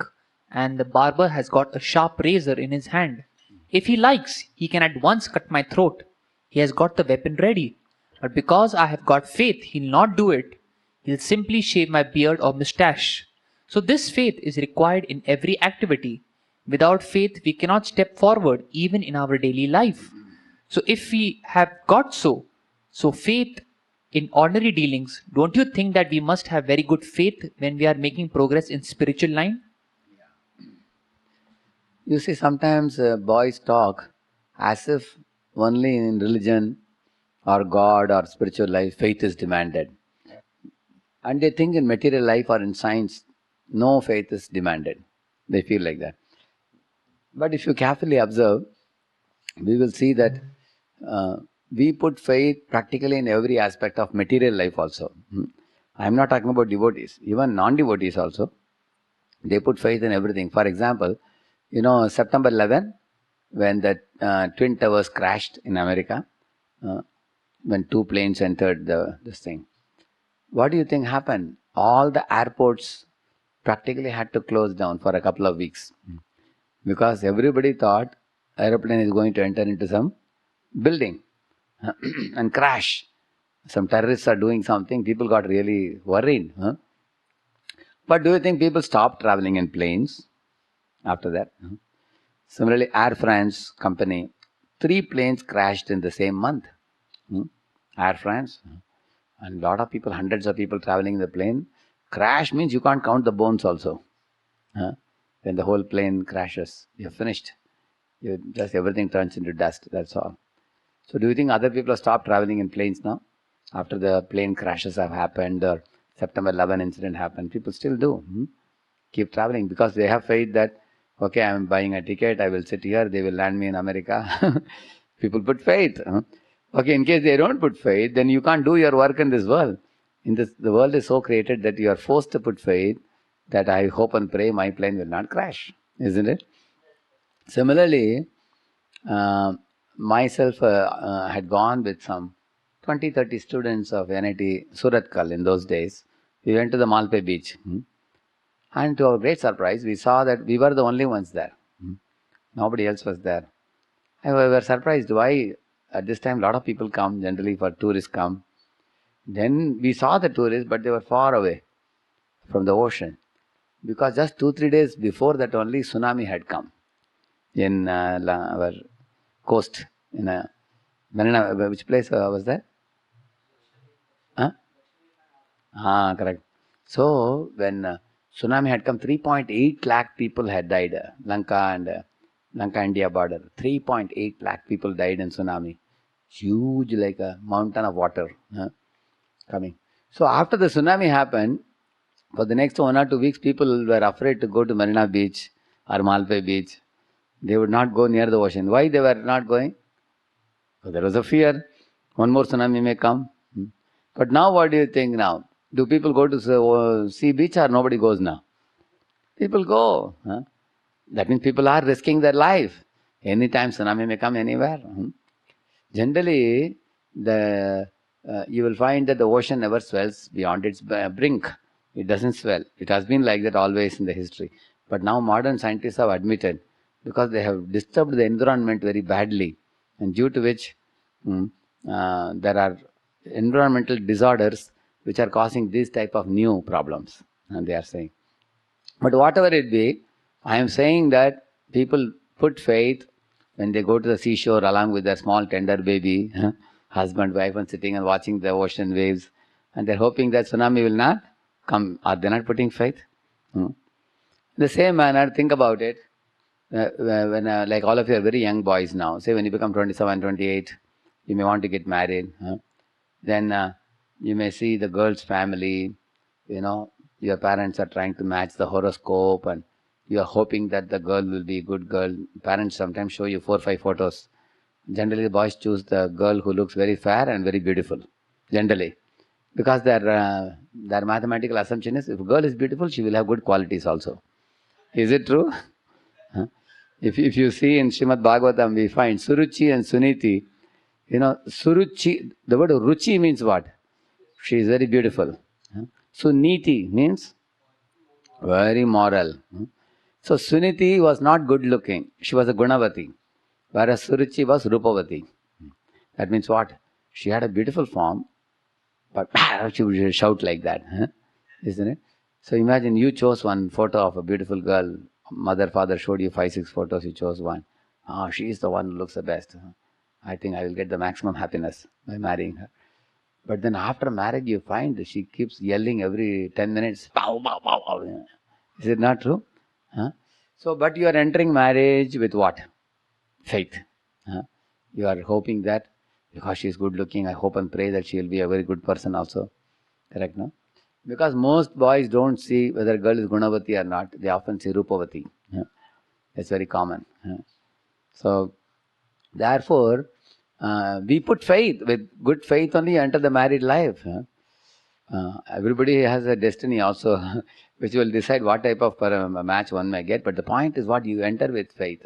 Speaker 3: and the barber has got a sharp razor in his hand. If he likes, he can at once cut my throat. He has got the weapon ready. But because I have got faith, he'll not do it. He'll simply shave my beard or mustache. So this faith is required in every activity. Without faith, we cannot step forward even in our daily life. So if we have got so faith in ordinary dealings, don't you think that we must have very good faith when we are making progress in spiritual line?
Speaker 1: You see, sometimes boys talk as if only in religion or God or spiritual life faith is demanded. And they think in material life or in science, no faith is demanded. They feel like that. But if you carefully observe, we will see that we put faith practically in every aspect of material life also. I am not talking about devotees, even non-devotees also. They put faith in everything. For example, you know, September 11, when the Twin Towers crashed in America, when two planes entered this thing. What do you think happened? All the airports practically had to close down for a couple of weeks. Because everybody thought aeroplane is going to enter into some building and crash. Some terrorists are doing something, people got really worried. But do you think people stopped traveling in planes after that? Similarly, Air France company, 3 planes crashed in the same month. Air France. And a lot of people, hundreds of people traveling in the plane. Crash means you can't count the bones also. When the whole plane crashes, you're finished. Just everything turns into dust, that's all. So do you think other people have stopped traveling in planes now? After the plane crashes have happened or September 11 incident happened, people still do. Keep traveling because they have faith that, okay, I'm buying a ticket, I will sit here, they will land me in America. People put faith. Okay, in case they don't put faith, then you can't do your work in this world. The world is so created that you are forced to put faith that I hope and pray my plane will not crash, isn't it? Similarly, myself had gone with some 20-30 students of NIT Suratkal in those days. We went to the Malpe beach. And to our great surprise, we saw that we were the only ones there. Nobody else was there. And we were surprised why at this time a lot of people come, generally for tourists come. Then we saw the tourists, but they were far away from the ocean. Because just 2-3 days before that only tsunami had come in our coast. In which place was that? Correct. So when Tsunami had come, 3.8 lakh people had died. Lanka, India border. 3.8 lakh people died in tsunami. Huge, like a mountain of water coming. So after the tsunami happened, for the next 1 or 2 weeks, people were afraid to go to Marina Beach or Malpe Beach. They would not go near the ocean. Why they were not going? Because there was a fear. One more tsunami may come. But now what do you think now? Do people go to sea beach or nobody goes now? People go. That means people are risking their life. Anytime tsunami may come anywhere. Generally, you will find that the ocean never swells beyond its brink. It doesn't swell. It has been like that always in the history. But now modern scientists have admitted, because they have disturbed the environment very badly, and due to which there are environmental disorders which are causing these type of new problems, and they are saying. But whatever it be, I am saying that people put faith when they go to the seashore along with their small tender baby, husband, wife, and sitting and watching the ocean waves, and they're hoping that tsunami will not come. Are they not putting faith? In the same manner, think about it. When like all of you are very young boys now, say when you become 27, 28, you may want to get married. Then you may see the girl's family, your parents are trying to match the horoscope, and you are hoping that the girl will be a good girl. Parents sometimes show you 4 or 5 photos. Generally, the boys choose the girl who looks very fair and very beautiful, generally. Because their mathematical assumption is, if a girl is beautiful, she will have good qualities also. Is it true? If you see in Srimad Bhagavatam, we find Suruchi and Suniti. Suruchi, the word Ruchi means what? She is very beautiful. Suniti means very moral. So Suniti was not good looking. She was a Gunavati. Whereas Suruchi was Rupavati. That means what? She had a beautiful form, but she would shout like that. Isn't it? So imagine you chose one photo of a beautiful girl. Mother, father showed you 5, 6 photos. You chose one. She is the one who looks the best. I think I will get the maximum happiness by marrying her. But then after marriage, you find she keeps yelling every 10 minutes. Pow, pow, pow, pow. Is it not true? So, but you are entering marriage with what? Faith. You are hoping that because she is good looking, I hope and pray that she will be a very good person also. Correct, no? Because most boys don't see whether a girl is Gunavati or not. They often see Rupavati. That's very common. So, therefore, we put faith. With good faith only enter the married life. Everybody has a destiny also, which will decide what type of match one may get. But the point is what you enter with faith.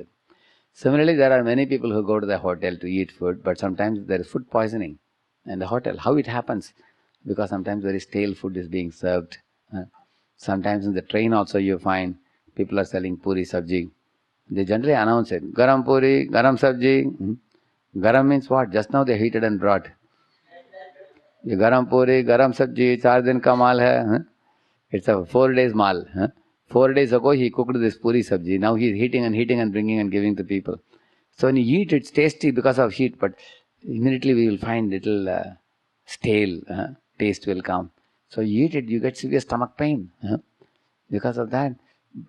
Speaker 1: Similarly, there are many people who go to the hotel to eat food, but sometimes there is food poisoning in the hotel. How it happens? Because sometimes very stale food is being served. Sometimes in the train also you find people are selling puri sabji. They generally announce it. Garam puri, garam sabji. Garam means what? Just now they heated and brought. ये गरम पूरी गरम सब्जी 4 दिन का माल है. It's a 4 days mal. 4 days ago he cooked this puri sabji. Now he is heating and bringing and giving to people. So when you eat, it's tasty because of heat, but immediately we will find little stale taste will come. So you eat it, you get severe stomach pain because of that.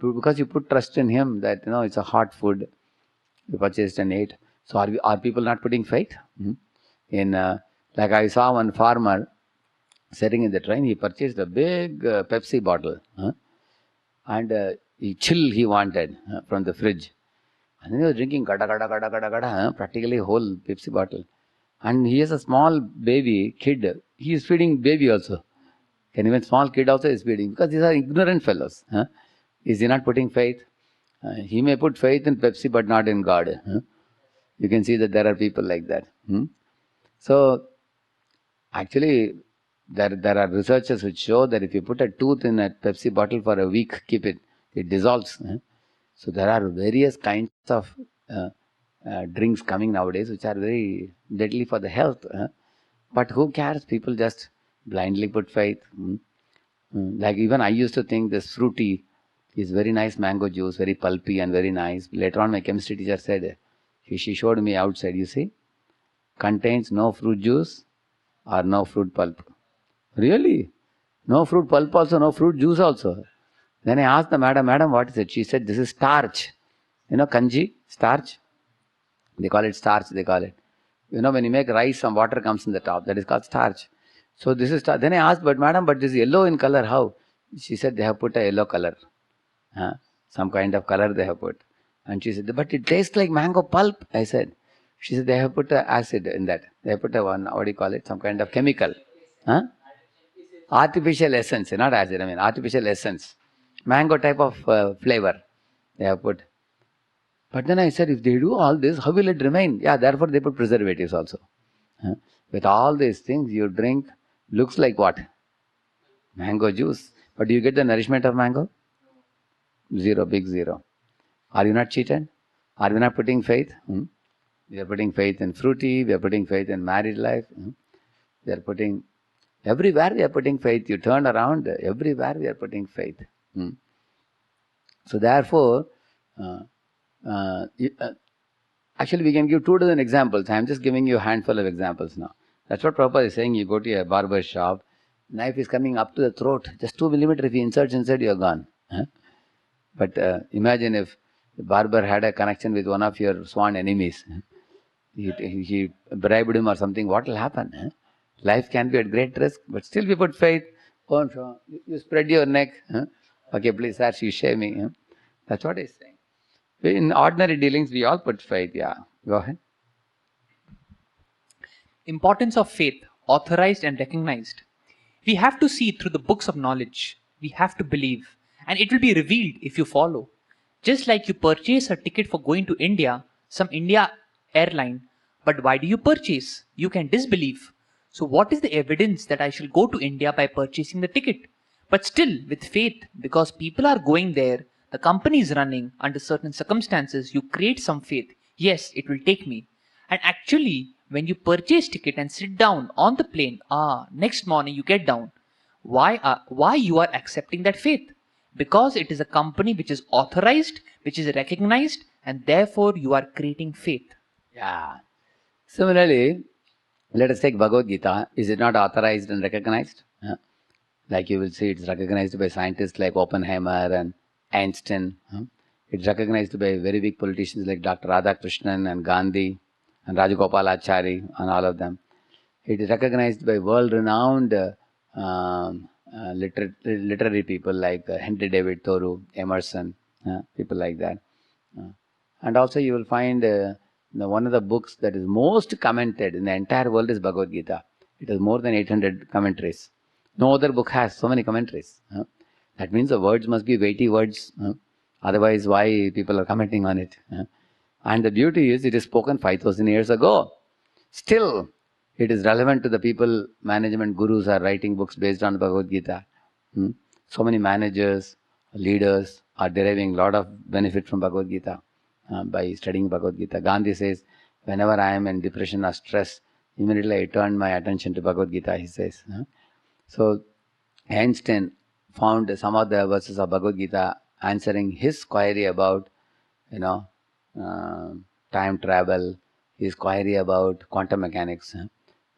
Speaker 1: Because you put trust in him that it's a hot food you purchased and ate. So are people not putting faith? Like I saw one farmer sitting in the train, he purchased a big Pepsi bottle and he wanted from the fridge. And then he was drinking practically whole Pepsi bottle. And he has a small baby, kid. He is feeding baby also. And even small kid also is feeding. Because these are ignorant fellows. Is he not putting faith? He may put faith in Pepsi but not in God. You can see that there are people like that. So, actually, there are researchers which show that if you put a tooth in a Pepsi bottle for a week, keep it, it dissolves. So there are various kinds of drinks coming nowadays which are very deadly for the health. But who cares? People just blindly put faith. Like even I used to think this fruity is very nice mango juice, very pulpy and very nice. Later on my chemistry teacher said, she showed me outside, you see, contains no fruit juice or no fruit pulp. Really? No fruit pulp also, no fruit juice also. Then I asked the madam, what is it? She said, this is starch. You know, kanji, starch. They call it starch, they call it. You know, when you make rice, some water comes in the top. That is called starch. So this is starch. Then I asked, but madam, but this is yellow in color, how? She said, they have put a yellow color. Some kind of color they have put. And she said, but it tastes like mango pulp. I said. She said, they have put acid in that. They have put what do you call it? Some kind of chemical. Huh? Artificial essence, not acid, I mean artificial essence. Mango type of flavor they have put. But then I said, if they do all this, how will it remain? Yeah, therefore they put preservatives also. With all these things you drink, looks like what? Mango juice. But do you get the nourishment of mango? Zero, big zero. Are you not cheated? Are we not putting faith? We are putting faith in fruity, we are putting faith in married life. We are putting, everywhere we are putting faith. You turn around, everywhere we are putting faith. So therefore, actually we can give 2 dozen examples. I am just giving you a handful of examples now. That's what Prabhupada is saying. You go to a barber shop, knife is coming up to the throat, just 2 millimeters, if he inserts inside, you are gone. But imagine if the barber had a connection with one of your sworn enemies. He bribed him or something, what will happen? Life can be at great risk, but still we put faith. Oh, you spread your neck. Okay, please, sir, you shave me. That's what he's saying. In ordinary dealings, we all put faith. Yeah, go ahead.
Speaker 3: Importance of faith, authorized and recognized. We have to see through the books of knowledge. We have to believe, and it will be revealed if you follow. Just like you purchase a ticket for going to India, some India airline, but why do you purchase? You can disbelieve. So what is the evidence that I shall go to India by purchasing the ticket? But still with faith, because people are going there, the company is running, under certain circumstances, you create some faith. Yes, it will take me. And actually, when you purchase ticket and sit down on the plane, next morning you get down. Why you are accepting that faith? Because it is a company which is authorized, which is recognized, and therefore you are creating faith.
Speaker 1: Yeah. Similarly, let us take Bhagavad Gita. Is it not authorized and recognized? Like you will see, it's recognized by scientists like Oppenheimer and Einstein. It's recognized by very big politicians like Dr. Radhakrishnan and Gandhi and Rajagopalachari and all of them. It is recognized by world-renowned literary people like Henry David Thoreau, Emerson, people like that. And also you will find one of the books that is most commented in the entire world is Bhagavad Gita. It has more than 800 commentaries. No other book has so many commentaries. That means the words must be weighty words. Otherwise, why people are commenting on it? And the beauty is, it is spoken 5,000 years ago. Still, it is relevant to the people. Management gurus are writing books based on Bhagavad Gita. So many managers, leaders are deriving a lot of benefit from Bhagavad Gita by studying Bhagavad Gita. Gandhi says, whenever I am in depression or stress, immediately I turn my attention to Bhagavad Gita, he says. So Einstein found some of the verses of Bhagavad Gita answering his query about, time travel, his query about quantum mechanics.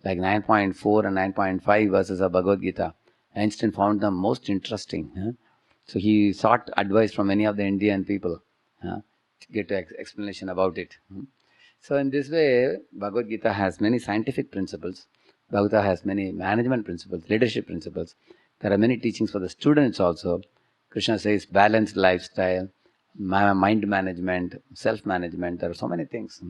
Speaker 1: Like 9.4 and 9.5 verses of Bhagavad Gita, Einstein found them most interesting. So he sought advice from many of the Indian people to get an explanation about it. So in this way, Bhagavad Gita has many scientific principles. Bhagavad Gita has many management principles, leadership principles. There are many teachings for the students also. Krishna says balanced lifestyle, mind management, self-management. There are so many things.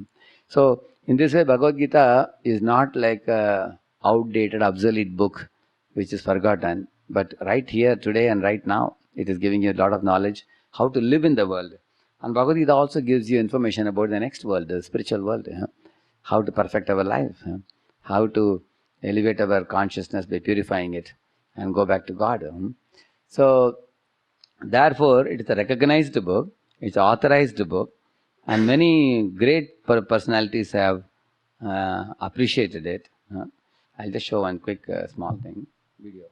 Speaker 1: So in this way, Bhagavad Gita is not like a outdated, obsolete book which is forgotten. But right here, today and right now, it is giving you a lot of knowledge how to live in the world. And Bhagavad Gita also gives you information about the next world, the spiritual world. How to perfect our life. How to elevate our consciousness by purifying it and go back to God. So therefore, it is a recognized book, it's an authorized book, and many great personalities have appreciated it. I'll just show one quick small thing, video.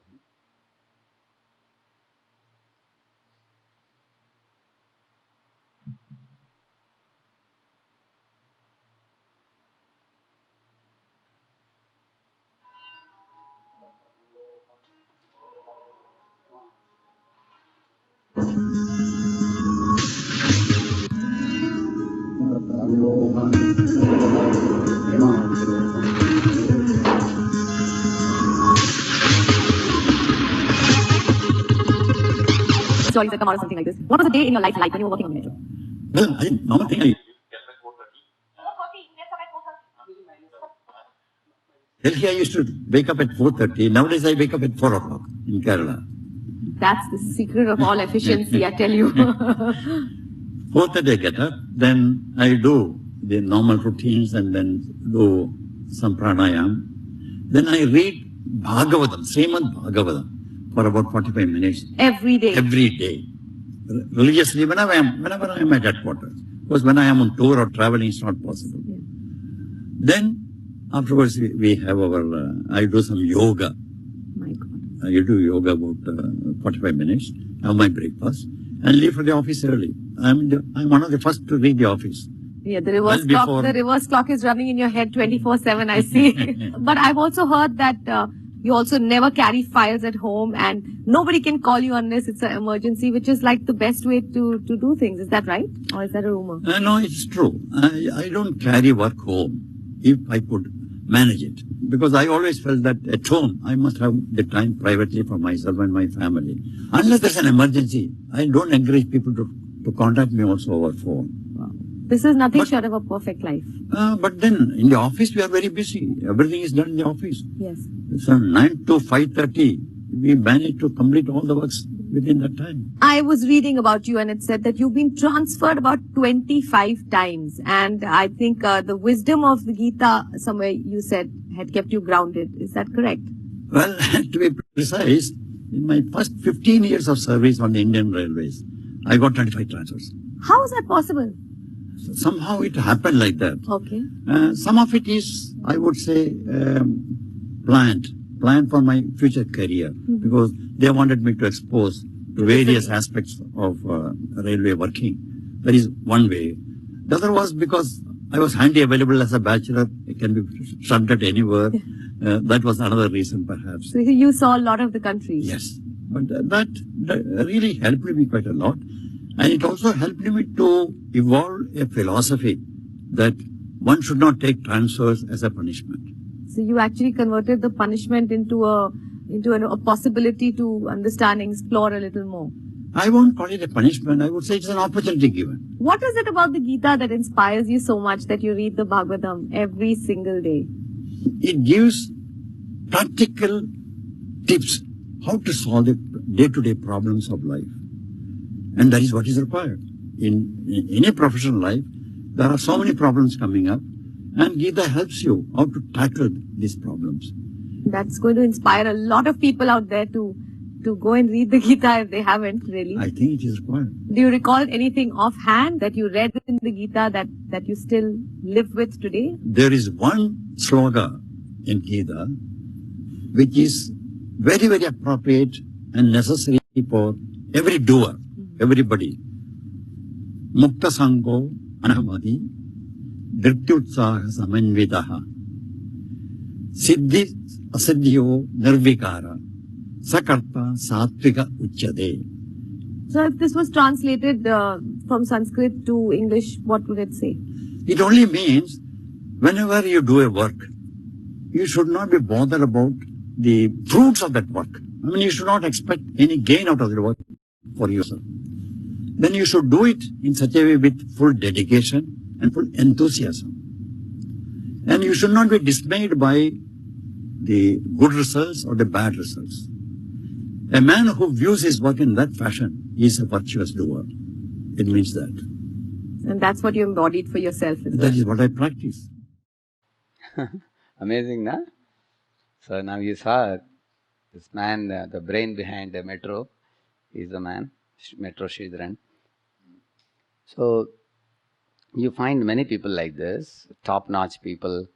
Speaker 4: Stories that come out of something like this. What was a day in your life like when you were working on the metro?
Speaker 5: Well, normal thing. Delhi, I used to wake up at 4:30. Nowadays, I wake up at 4 o'clock in Kerala.
Speaker 4: That's the secret of all efficiency, I tell you.
Speaker 5: 4:30 I get up, then I do the normal routines and then do some pranayam. Then I read Bhagavatam, Srimad Bhagavatam, for about 45 minutes.
Speaker 4: Every day.
Speaker 5: Every day. Religiously, whenever I am at headquarters. Because when I am on tour or traveling, it's not possible.
Speaker 4: Yeah.
Speaker 5: Then, afterwards, we have our, I do some yoga.
Speaker 4: My God.
Speaker 5: I do yoga about 45 minutes, have my breakfast, and leave for the office early. I'm one of the first to reach the office.
Speaker 4: Yeah, the reverse
Speaker 5: Well,
Speaker 4: clock.
Speaker 5: before-
Speaker 4: The reverse clock is running in your head 24/7. I see. But I've also heard that you also never carry files at home, and nobody can call you unless it's an emergency, which is like the best way to do things. Is that right, or is that a rumor?
Speaker 5: No, it's true. I don't carry work home if I could manage it. Because I always felt that at home, I must have the time privately for myself and my family. Unless there's an emergency, I don't encourage people to contact me also over phone.
Speaker 4: Wow. This is nothing
Speaker 5: But-
Speaker 4: short of a perfect life.
Speaker 5: But then in the office, we are very busy. Everything is done in the office.
Speaker 4: Yes.
Speaker 5: So 9 to 5:30, we manage to complete all the works within that time.
Speaker 4: I was reading about you, and it said that you've been transferred about 25 times. And I think the wisdom of the Gita, somewhere you said, had kept you grounded. Is that correct?
Speaker 5: Well, to be precise, in my first 15 years of service on the Indian Railways, I got 25 transfers.
Speaker 4: How is that possible?
Speaker 5: Somehow it happened like that.
Speaker 4: Okay.
Speaker 5: Some of it is, I would say, planned for my future career, because they wanted me to expose to various aspects of railway working. That is one way. The other was because I was handy available as a bachelor. It can be shunted anywhere. That was another reason, perhaps.
Speaker 4: So you saw a lot of the country.
Speaker 5: Yes, but that really helped me quite a lot. And it also helped me to evolve a philosophy that one should not take transfers as a punishment.
Speaker 4: So you actually converted the punishment into a possibility to understand and explore a little more.
Speaker 5: I won't call it a punishment. I would say it's an opportunity given.
Speaker 4: What is it about the Gita that inspires you so much that you read the Bhagavatam every single day?
Speaker 5: It gives practical tips how to solve the day-to-day problems of life. And that is what is required. In any professional life, there are so many problems coming up, and Gita helps you how to tackle these problems.
Speaker 4: That's going to inspire a lot of people out there to go and read the Gita if they haven't really.
Speaker 5: I think it is required.
Speaker 4: Do you recall anything offhand that you read in the Gita that you still live with today?
Speaker 5: There is one sloga in Gita which is very, very appropriate and necessary for every doer, everybody. Mukta Sango Anamadi Dhrityutsaha Samanvidaha Siddhi Asadhyo Nirvikara Sakarta Satvika Uchyade.
Speaker 4: So if this was translated from Sanskrit to English, what would it say?
Speaker 5: It only means whenever you do a work, you should not be bothered about the fruits of that work. I mean, you should not expect any gain out of the work for yourself. Then you should do it in such a way with full dedication and full enthusiasm. And you should not be dismayed by the good results or the bad results. A man who views his work in that fashion is a virtuous doer. It means that.
Speaker 4: And that's what you embodied for yourself as well.
Speaker 5: That is what I practice.
Speaker 1: Amazing, na? So now you saw this man, the brain behind the metro. He's the man, Metro Sridharan. So you find many people like this, top-notch people.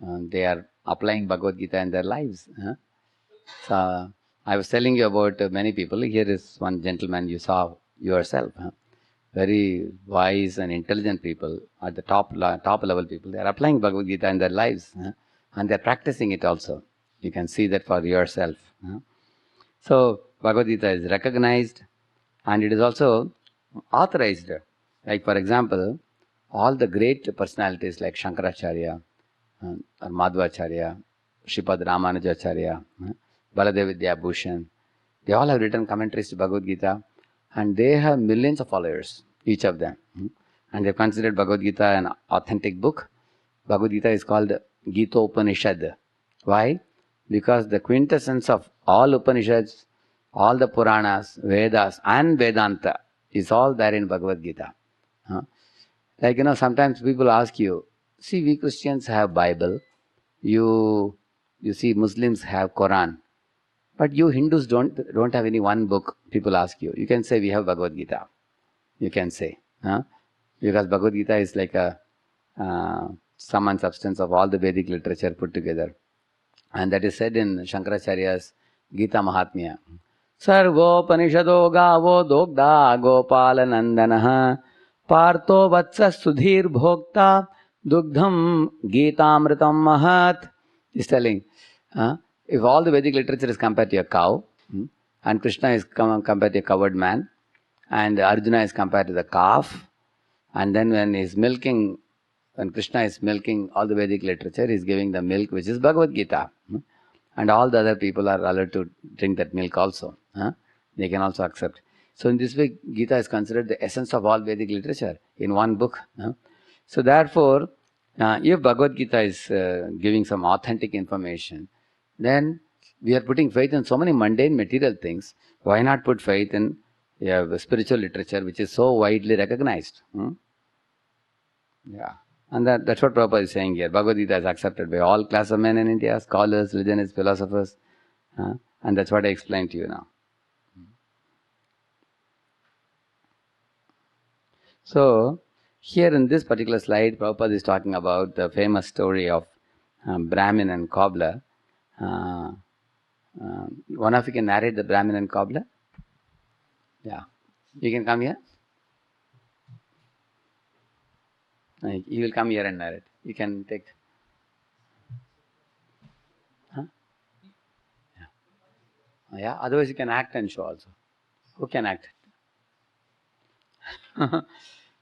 Speaker 1: They are applying Bhagavad Gita in their lives. So I was telling you about many people. Here is one gentleman you saw yourself. Very wise and intelligent people at the top level people. They are applying Bhagavad Gita in their lives, and they are practicing it also. You can see that for yourself. So Bhagavad Gita is recognized, And it is also authorized. Like for example, all the great personalities like Shankaracharya, or Madhvacharya, Sripad Ramanujacharya, Baladev Vidya Bhushan, they all have written commentaries to Bhagavad Gita, and they have millions of followers, each of them. And they've considered Bhagavad Gita an authentic book. Bhagavad Gita is called Gita Upanishad. Why? Because the quintessence of all Upanishads, all the Puranas, Vedas and Vedanta is all there in Bhagavad Gita. Like, sometimes people ask you, see, we Christians have Bible, you see Muslims have Quran, but you Hindus don't have any one book, people ask you. You can say we have Bhagavad Gita. You can say. Because Bhagavad Gita is like a sum and substance of all the Vedic literature put together. And that is said in Shankaracharya's Gita Mahatmya. Sarvopanishado gavo dogda gopala nandanaha partho vatsa sudhir bhokta dugdham gitamritam mahat. He's telling, if all the Vedic literature is compared to a cow, and Krishna is compared to a covered man, and Arjuna is compared to the calf, and then when Krishna is milking all the Vedic literature, he is giving the milk which is Bhagavad Gita. And all the other people are allowed to drink that milk also. They can also accept. So in this way, Gita is considered the essence of all Vedic literature in one book. So therefore, if Bhagavad Gita is giving some authentic information, then we are putting faith in so many mundane material things. Why not put faith in spiritual literature which is so widely recognized? Yeah. And that's what Prabhupada is saying here. Bhagavad Gita is accepted by all class of men in India, scholars, religionists, philosophers. And that's what I explained to you now. So, here in this particular slide, Prabhupada is talking about the famous story of Brahmin and cobbler. One of you can narrate the Brahmin and cobbler? Yeah. You can come here. You will come here and narrate. You can take. Yeah. Otherwise, you can act and show also. Who can act?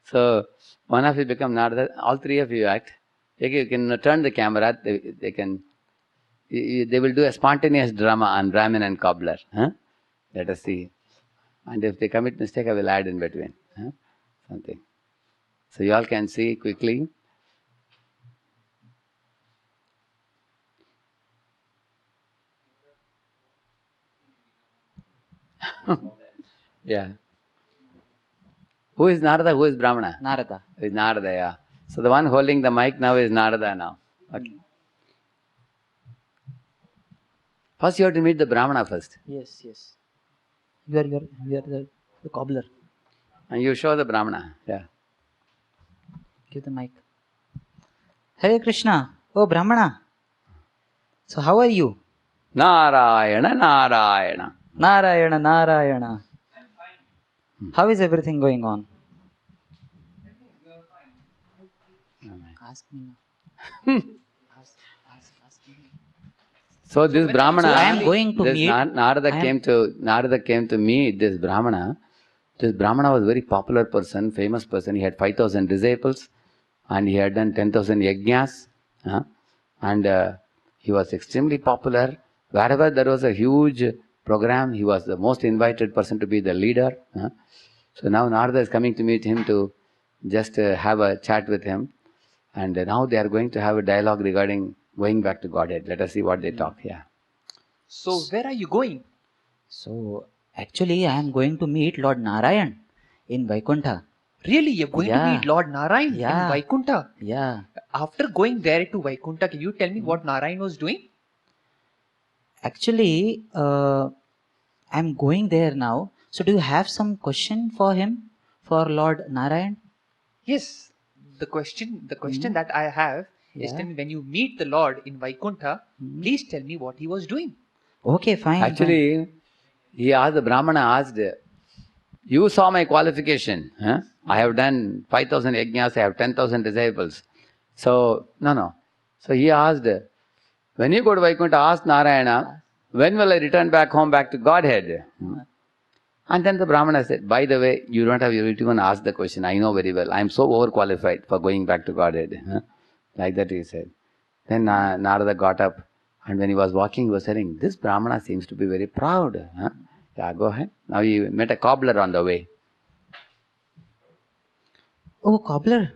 Speaker 1: So, one of you become Narada. All three of you act. You can turn the camera. They will do a spontaneous drama on Brahmin and cobbler. Let us see. And if they commit mistake, I will add in between. Something. So you all can see quickly. Yeah. Who is Narada? Who is Brahmana?
Speaker 6: Narada.
Speaker 1: Is Narada, yeah. So the one holding the mic now is Narada now. Okay. First you have to meet the Brahmana first.
Speaker 6: Yes, yes. You are the cobbler.
Speaker 1: And you show the Brahmana. Yeah.
Speaker 6: Give the mic. Hare Krishna. Oh, Brahmana. So how are you?
Speaker 1: Narayana, Narayana.
Speaker 6: Narayana, Narayana. How is everything going on? Ask me now. Ask me.
Speaker 1: So this Brahmana,
Speaker 6: So I am going to
Speaker 1: this
Speaker 6: meet.
Speaker 1: Narada came to meet this Brahmana. This Brahmana was a very popular person, famous person. He had 5,000 disciples, and he had done 10,000 yajnas, and he was extremely popular. Wherever there was a huge program, he was the most invited person to be the leader. So now Narada is coming to meet him to just have a chat with him, and now they are going to have a dialogue regarding going back to Godhead. Let us see what they talk. Yeah.
Speaker 3: So where are you going?
Speaker 6: So actually, I am going to meet Lord Narayan in Vaikuntha.
Speaker 3: Really, you're going to
Speaker 6: Yeah.
Speaker 3: meet Lord Narayan
Speaker 6: Yeah.
Speaker 3: in Vaikuntha?
Speaker 6: Yeah.
Speaker 3: After going there to Vaikuntha, can you tell me what Narayan was doing?
Speaker 6: Actually, I'm going there now. So do you have some question for him, for Lord Narayan?
Speaker 3: Yes. The question that I have is,
Speaker 6: Yeah.
Speaker 3: tell me, when you meet the Lord in Vaikuntha, please tell me what he was doing.
Speaker 6: Okay, fine.
Speaker 1: Actually, the Brahmana asked, you saw my qualification. I have done 5,000 yajnas, I have 10,000 disciples. So, no. So he asked, when you go to Vaikuntha, ask Narayana, when will I return back home, back to Godhead? And then the Brahmana said, by the way, you don't have to even ask the question. I know very well. I am so overqualified for going back to Godhead. Like that he said. Then Narada got up, and when he was walking, he was saying, this Brahmana seems to be very proud. Yeah, go ahead. Now he met a cobbler on the way.
Speaker 6: Oh, cobbler.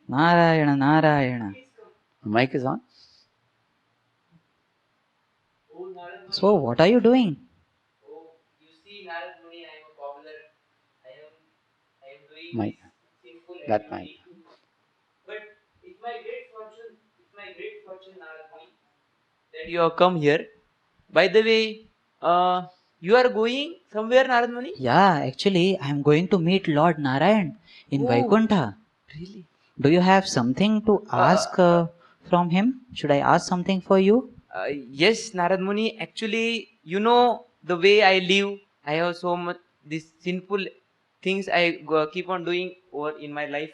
Speaker 6: Narayana, Narayana.
Speaker 1: Mic is on.
Speaker 6: So, what are you doing?
Speaker 2: Oh, you see, Narad Muni, I am a cobbler. I am doing
Speaker 1: Mic.
Speaker 2: sinful
Speaker 1: That
Speaker 2: activity. But it's my great fortune, Narad Muni, that you have come here. By the way, you are going somewhere, Narad Muni?
Speaker 6: Yeah, actually, I am going to meet Lord Narayan in
Speaker 2: Oh.
Speaker 6: Vaikuntha.
Speaker 2: Really?
Speaker 6: Do you have something to ask from him? Should I ask something for you?
Speaker 2: Yes, Narad Muni. Actually, you know the way I live. I have so much these sinful things keep on doing over in my life.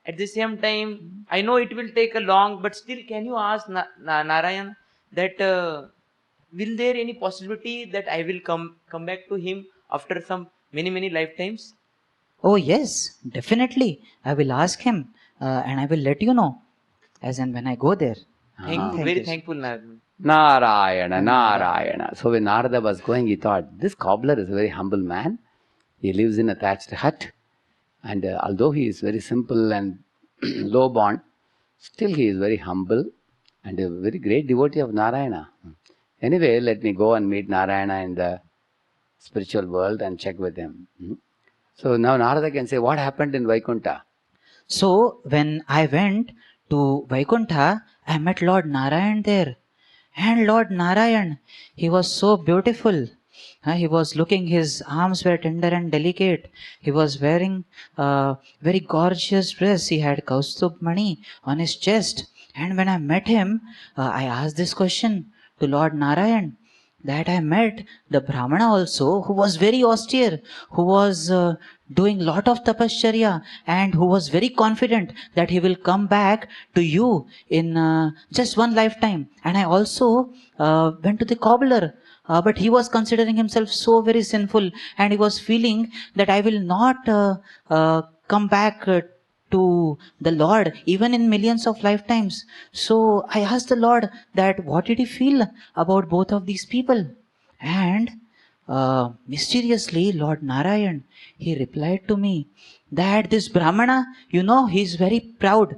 Speaker 2: At the same time, I know it will take a long, but still, can you ask Narayan that will there any possibility that I will come back to him after some many lifetimes?
Speaker 6: Oh, yes, definitely. I will ask him and I will let you know as and when I go there.
Speaker 2: Thank you,
Speaker 6: Thank
Speaker 2: very
Speaker 6: you.
Speaker 2: thankful, Narad Muni.
Speaker 1: Narayana, Narayana. So when Narada was going, he thought, this cobbler is a very humble man. He lives in a thatched hut. And although he is very simple and low born, still he is very humble and a very great devotee of Narayana. Anyway, let me go and meet Narayana in the spiritual world and check with him. So now Narada can say, what happened in Vaikuntha?
Speaker 6: So, when I went to Vaikuntha, I met Lord Narayan there. And Lord Narayan, he was so beautiful. He was looking, his arms were tender and delicate. He was wearing very gorgeous dress. He had Kaustubh Mani on his chest. And when I met him, I asked this question to Lord Narayan, that I met the Brahmana also, who was very austere, who was doing lot of tapasya and who was very confident that he will come back to you in just one lifetime. And I also went to the cobbler, but he was considering himself so very sinful and he was feeling that I will not come back to the Lord even in millions of lifetimes. So I asked the Lord that what did he feel about both of these people? And mysteriously Lord Narayan, he replied to me that this Brahmana, you know, he is very proud.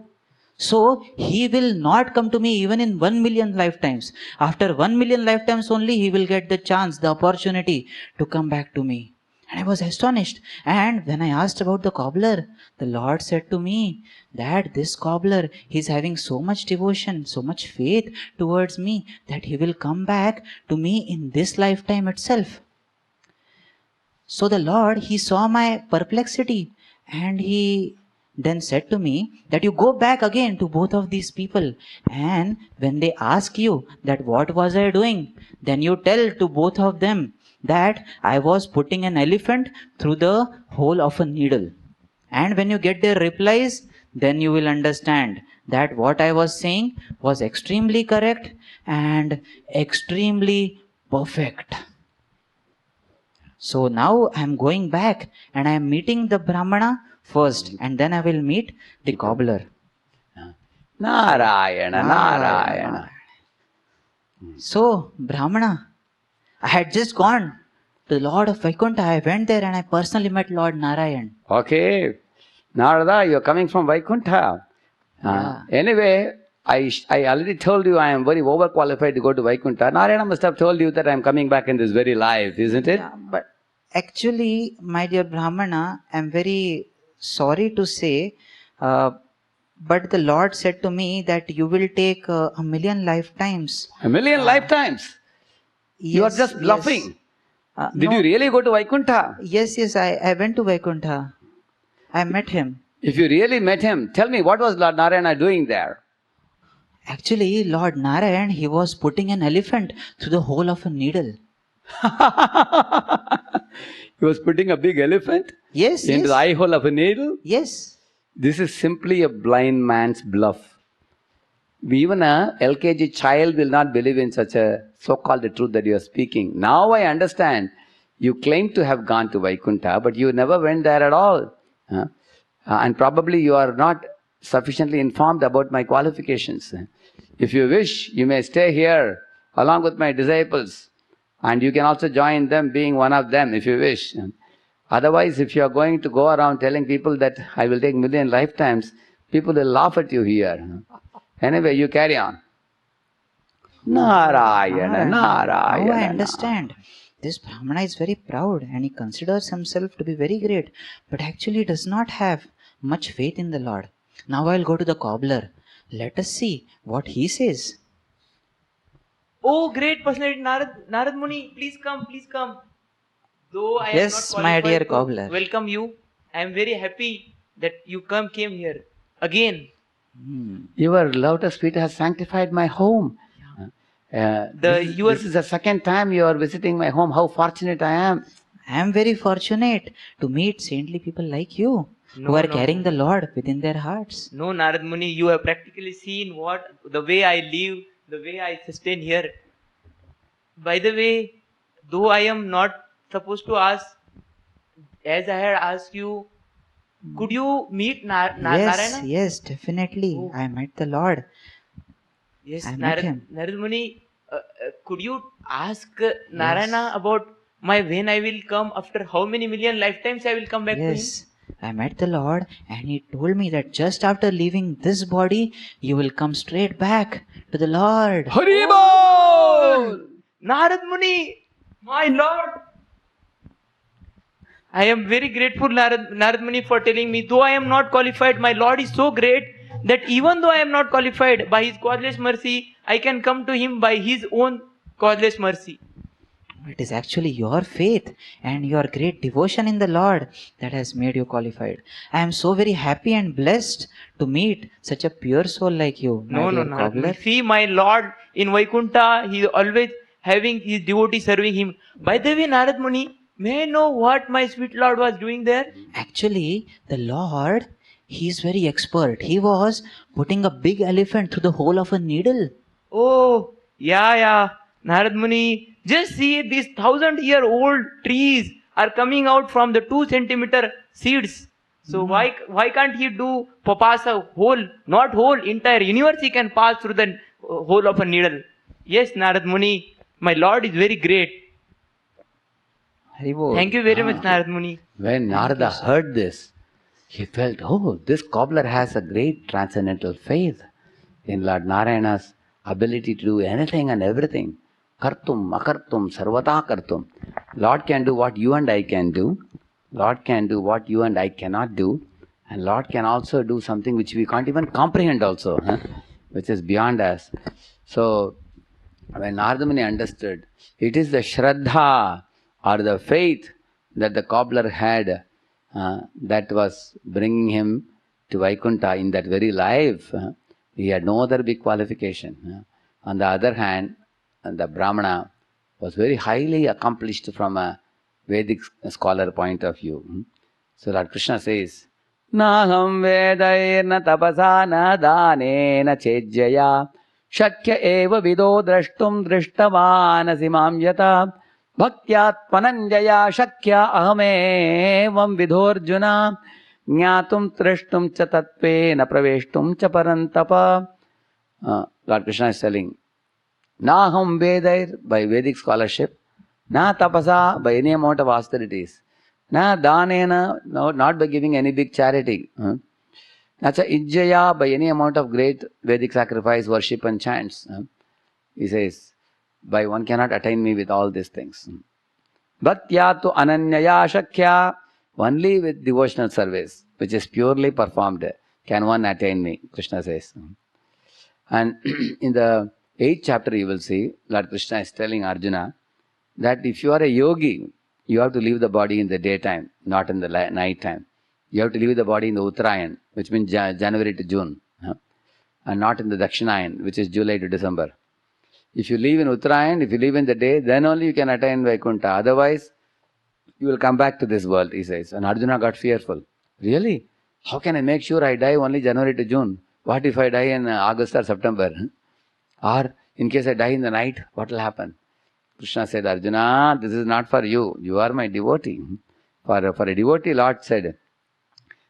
Speaker 6: So he will not come to me even in 1 million lifetimes. After 1 million lifetimes only he will get the chance, the opportunity to come back to me. And I was astonished. And when I asked about the cobbler, the Lord said to me that this cobbler, he is having so much devotion, so much faith towards me that he will come back to me in this lifetime itself. So the Lord, he saw my perplexity and he then said to me that you go back again to both of these people, and when they ask you that what was I doing, then you tell to both of them that I was putting an elephant through the hole of a needle. And when you get their replies, then you will understand that what I was saying was extremely correct and extremely perfect. So now I am going back and I am meeting the Brahmana first and then I will meet the cobbler.
Speaker 1: Narayana, Narayana.
Speaker 6: So, Brahmana, I had just gone to the Lord of Vaikuntha. I went there and I personally met Lord Narayan.
Speaker 1: Okay. Narada, you're coming from Vaikuntha. Anyway, I already told you I am very overqualified to go to Vaikuntha. Narayana must have told you that I am coming back in this very life, isn't it?
Speaker 6: Yeah, but actually, my dear Brahmana, I am very sorry to say, but the Lord said to me that you will take 1 million lifetimes.
Speaker 1: 1 million lifetimes. You are
Speaker 6: Yes,
Speaker 1: just bluffing.
Speaker 6: yes.
Speaker 1: Did
Speaker 6: No.
Speaker 1: you really go to Vaikuntha?
Speaker 6: Yes, I went to Vaikuntha. I met him.
Speaker 1: If you really met him, tell me what was Lord Narayana doing there?
Speaker 6: Actually, Lord Narayan, he was putting an elephant through the hole of a needle.
Speaker 1: He was putting a big elephant
Speaker 6: Yes,
Speaker 1: into the
Speaker 6: yes.
Speaker 1: eye hole of a needle.
Speaker 6: Yes.
Speaker 1: This is simply a blind man's bluff. Even a LKG child will not believe in such a so-called truth that you are speaking. Now I understand You claim to have gone to Vaikuntha, but you never went there at all. And probably you are not sufficiently informed about my qualifications. If you wish, you may stay here along with my disciples, and you can also join them, being one of them, if you wish. Otherwise, if you are going to go around telling people that I will take million lifetimes, people will laugh at you here. Anyway, you carry on. Narayana, Narayana.
Speaker 6: Now I understand. This Brahmana is very proud and he considers himself to be very great, but actually does not have much faith in the Lord. Now I'll go to the cobbler. Let us see what he says.
Speaker 2: Oh, great personality, Narad Muni, please come, please come. Though I
Speaker 6: Yes,
Speaker 2: am not
Speaker 6: my
Speaker 2: qualified
Speaker 6: dear
Speaker 2: to
Speaker 6: cobbler.
Speaker 2: welcome you, I am very happy that you came here again.
Speaker 1: Your lotus feet has sanctified my home. This is the second time you are visiting my home. How fortunate I am.
Speaker 6: I am very fortunate to meet saintly people like you who are carrying the Lord within their hearts.
Speaker 2: No, Narad Muni, you have practically seen the way I live, the way I sustain here. By the way, though I am not supposed to ask, as I had asked you, could you meet
Speaker 6: Yes,
Speaker 2: Narayana?
Speaker 6: yes, definitely.
Speaker 2: Oh.
Speaker 6: I met the Lord.
Speaker 2: Yes,
Speaker 6: I met him.
Speaker 2: Narad Muni, could you ask Narayana about when I will come, after how many million lifetimes I will come back to him?
Speaker 6: Yes, I met the Lord and he told me that just after leaving this body, you will come straight back to the Lord.
Speaker 1: Haribol!
Speaker 2: Narad Muni, my Lord. I am very grateful, Narad Muni, for telling me, though I am not qualified, my Lord is so great that even though I am not qualified, by His causeless mercy, I can come to Him by His own causeless mercy.
Speaker 6: It is actually your faith and your great devotion in the Lord that has made you qualified. I am so very happy and blessed to meet such a pure soul like you, my
Speaker 2: No,
Speaker 6: dear
Speaker 2: Narad
Speaker 6: cobbler.
Speaker 2: Muni. See, my Lord in Vaikuntha, He is always having His devotee serving Him. By the way, Narad Muni, may I know what my sweet Lord was doing there?
Speaker 6: Actually, the Lord, he is very expert. He was putting a big elephant through the hole of a needle.
Speaker 2: Oh, yeah, Narad Muni. Just see, these 1,000-year-old trees are coming out from the 2-centimeter seeds. So why can't he do pass a whole, not whole, entire universe he can pass through the hole of a needle? Yes, Narad Muni, my Lord is very great.
Speaker 6: Haribol.
Speaker 2: Thank you very much, Narad Muni.
Speaker 1: When Narada heard this, he felt, oh, this cobbler has a great transcendental faith in Lord Narayana's ability to do anything and everything. Kartum, akartum, sarvata kartum. Lord can do what you and I can do. Lord can do what you and I cannot do. And Lord can also do something which we can't even comprehend also, which is beyond us. So, when Narada Muni understood, it is the Shraddha or the faith that the cobbler had that was bringing him to Vaikuntha in that very life. He had no other big qualification. On the other hand, the Brahmana was very highly accomplished from a Vedic scholar point of view. So Lord Krishna says, Naham vedairna tapasa na dane na chejjaya shakya eva vido drashtum drishtavanasi mam yata bhaktyaatmananjaya shakya ahamevam vidhorjuna jnatum trishtum cha tatvena praveshtum cha parantapa. Lord Krishna is telling, Naham vedair by Vedic scholarship, na tapasa by any amount of austerities, na danena, no, not by giving any big charity, nacha ijjaya by any amount of great Vedic sacrifice, worship and chants. He says, by one cannot attain me with all these things. Bhaktya ananyaya shakya, only with devotional service, which is purely performed, can one attain me, Krishna says. And in the 8th chapter you will see, Lord Krishna is telling Arjuna that if you are a yogi, you have to leave the body in the daytime, not in the night time. You have to leave the body in the Uttarayan, which means January to June, and not in the Dakshinayan, which is July to December. If you live in Uttarayan, if you live in the day, then only you can attain Vaikuntha. Otherwise, you will come back to this world, he says. And Arjuna got fearful. Really? How can I make sure I die only January to June? What if I die in August or September? Or in case I die in the night, what will happen? Krishna said, Arjuna, this is not for you. You are my devotee. For a devotee, Lord said,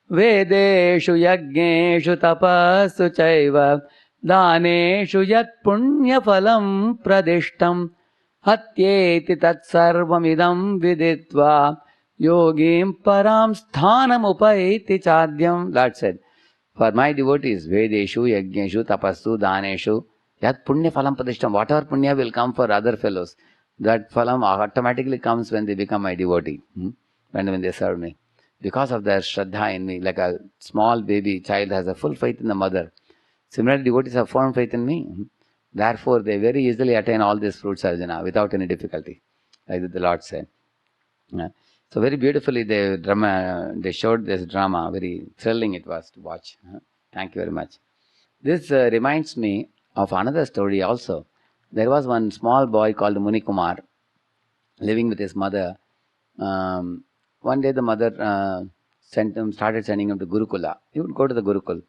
Speaker 1: Vedeshu yajneshu tapassu chaiva daneshu yat punya phalam pradishtam hatyeti tat sarvam idam viditva yogim param sthanam upaiti chadyam. Lord said, for my devotees, Vedeshu yajneshu tapassu daneshu yat punya phalam pradishtam. Whatever punya will come for other fellows, that phalam automatically comes when they become my devotee, when they serve me. Because of their shraddha in me, like a small baby child has a full faith in the mother. Similarly, devotees have firm faith in me. Therefore, they very easily attain all these fruits, Arjuna, without any difficulty, like the Lord said. So very beautifully they showed this drama. Very thrilling it was to watch. Thank you very much. This reminds me of another story also. There was one small boy called Muni Kumar living with his mother. One day the mother started sending him to Gurukula. He would go to the Gurukul.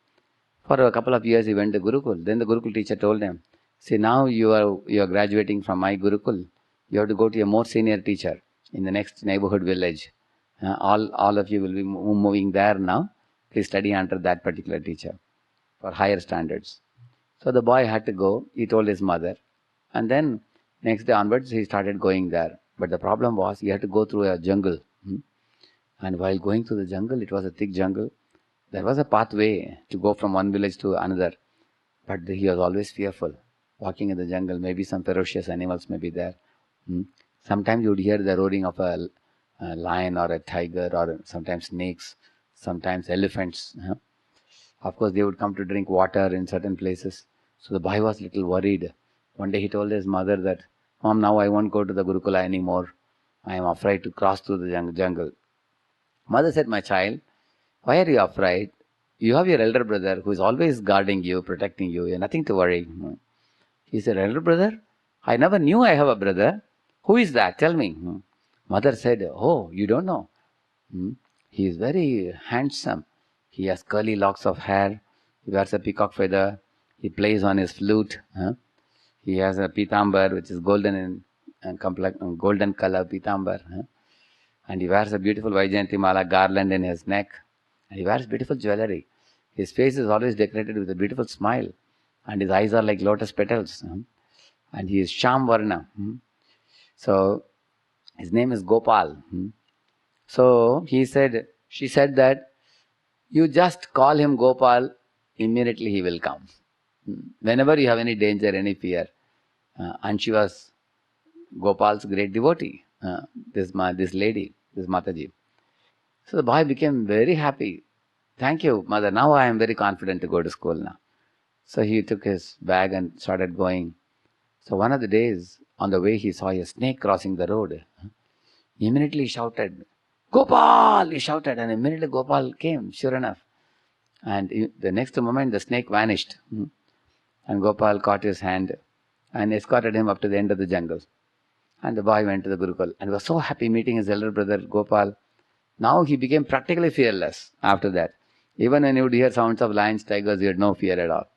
Speaker 1: For a couple of years he went to Gurukul. Then the Gurukul teacher told him, see, now you are graduating from my Gurukul. You have to go to a more senior teacher in the next neighborhood village. All of you will be moving there now. Please study under that particular teacher for higher standards. So the boy had to go. He told his mother. And then next day onwards he started going there. But the problem was he had to go through a jungle. And while going through the jungle, it was a thick jungle. There was a pathway to go from one village to another. But he was always fearful. Walking in the jungle, maybe some ferocious animals may be there. Sometimes you would hear the roaring of a lion or a tiger, or sometimes snakes, sometimes elephants. Of course, they would come to drink water in certain places. So the boy was a little worried. One day he told his mother that, Mom, now I won't go to the Gurukula anymore. I am afraid to cross through the jungle. Mother said, my child, why are you afraid? You have your elder brother who is always guarding you, protecting you. You have nothing to worry. He said, elder brother? I never knew I have a brother. Who is that? Tell me. Mother said, oh, you don't know. He is very handsome. He has curly locks of hair. He wears a peacock feather. He plays on his flute. He has a pitambar, which is golden golden color pitambar. And he wears a beautiful Vaijayanti Mala garland in his neck. And he wears beautiful jewelry. His face is always decorated with a beautiful smile. And his eyes are like lotus petals. And he is Sham Varna. So, his name is Gopal. So, she said that, you just call him Gopal, immediately he will come. Whenever you have any danger, any fear. And she was Gopal's great devotee, this lady, this Mataji. So the boy became very happy. Thank you, mother. Now I am very confident to go to school now. So he took his bag and started going. So one of the days, on the way, he saw a snake crossing the road. Immediately he shouted, Gopal! He shouted, and immediately Gopal came, sure enough. And the next moment, the snake vanished. And Gopal caught his hand and escorted him up to the end of the jungle. And the boy went to the Gurukul and was so happy meeting his elder brother Gopal. Now he became practically fearless after that. Even when he would hear sounds of lions, tigers, he had no fear at all.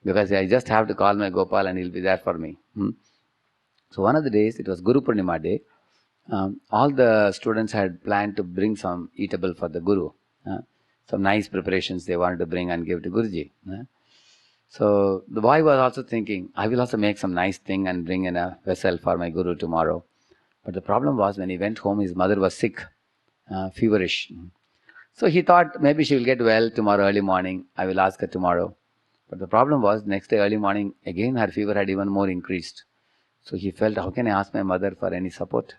Speaker 1: Because I just have to call my Gopal and he'll be there for me. So one of the days, it was Guru Purnima day, all the students had planned to bring some eatable for the Guru. Some nice preparations they wanted to bring and give to Guruji. So the boy was also thinking, I will also make some nice thing and bring in a vessel for my Guru tomorrow. But the problem was when he went home, his mother was sick, feverish. So he thought maybe she will get well tomorrow early morning. I will ask her tomorrow. But the problem was next day early morning, again her fever had even more increased. So he felt, how can I ask my mother for any support?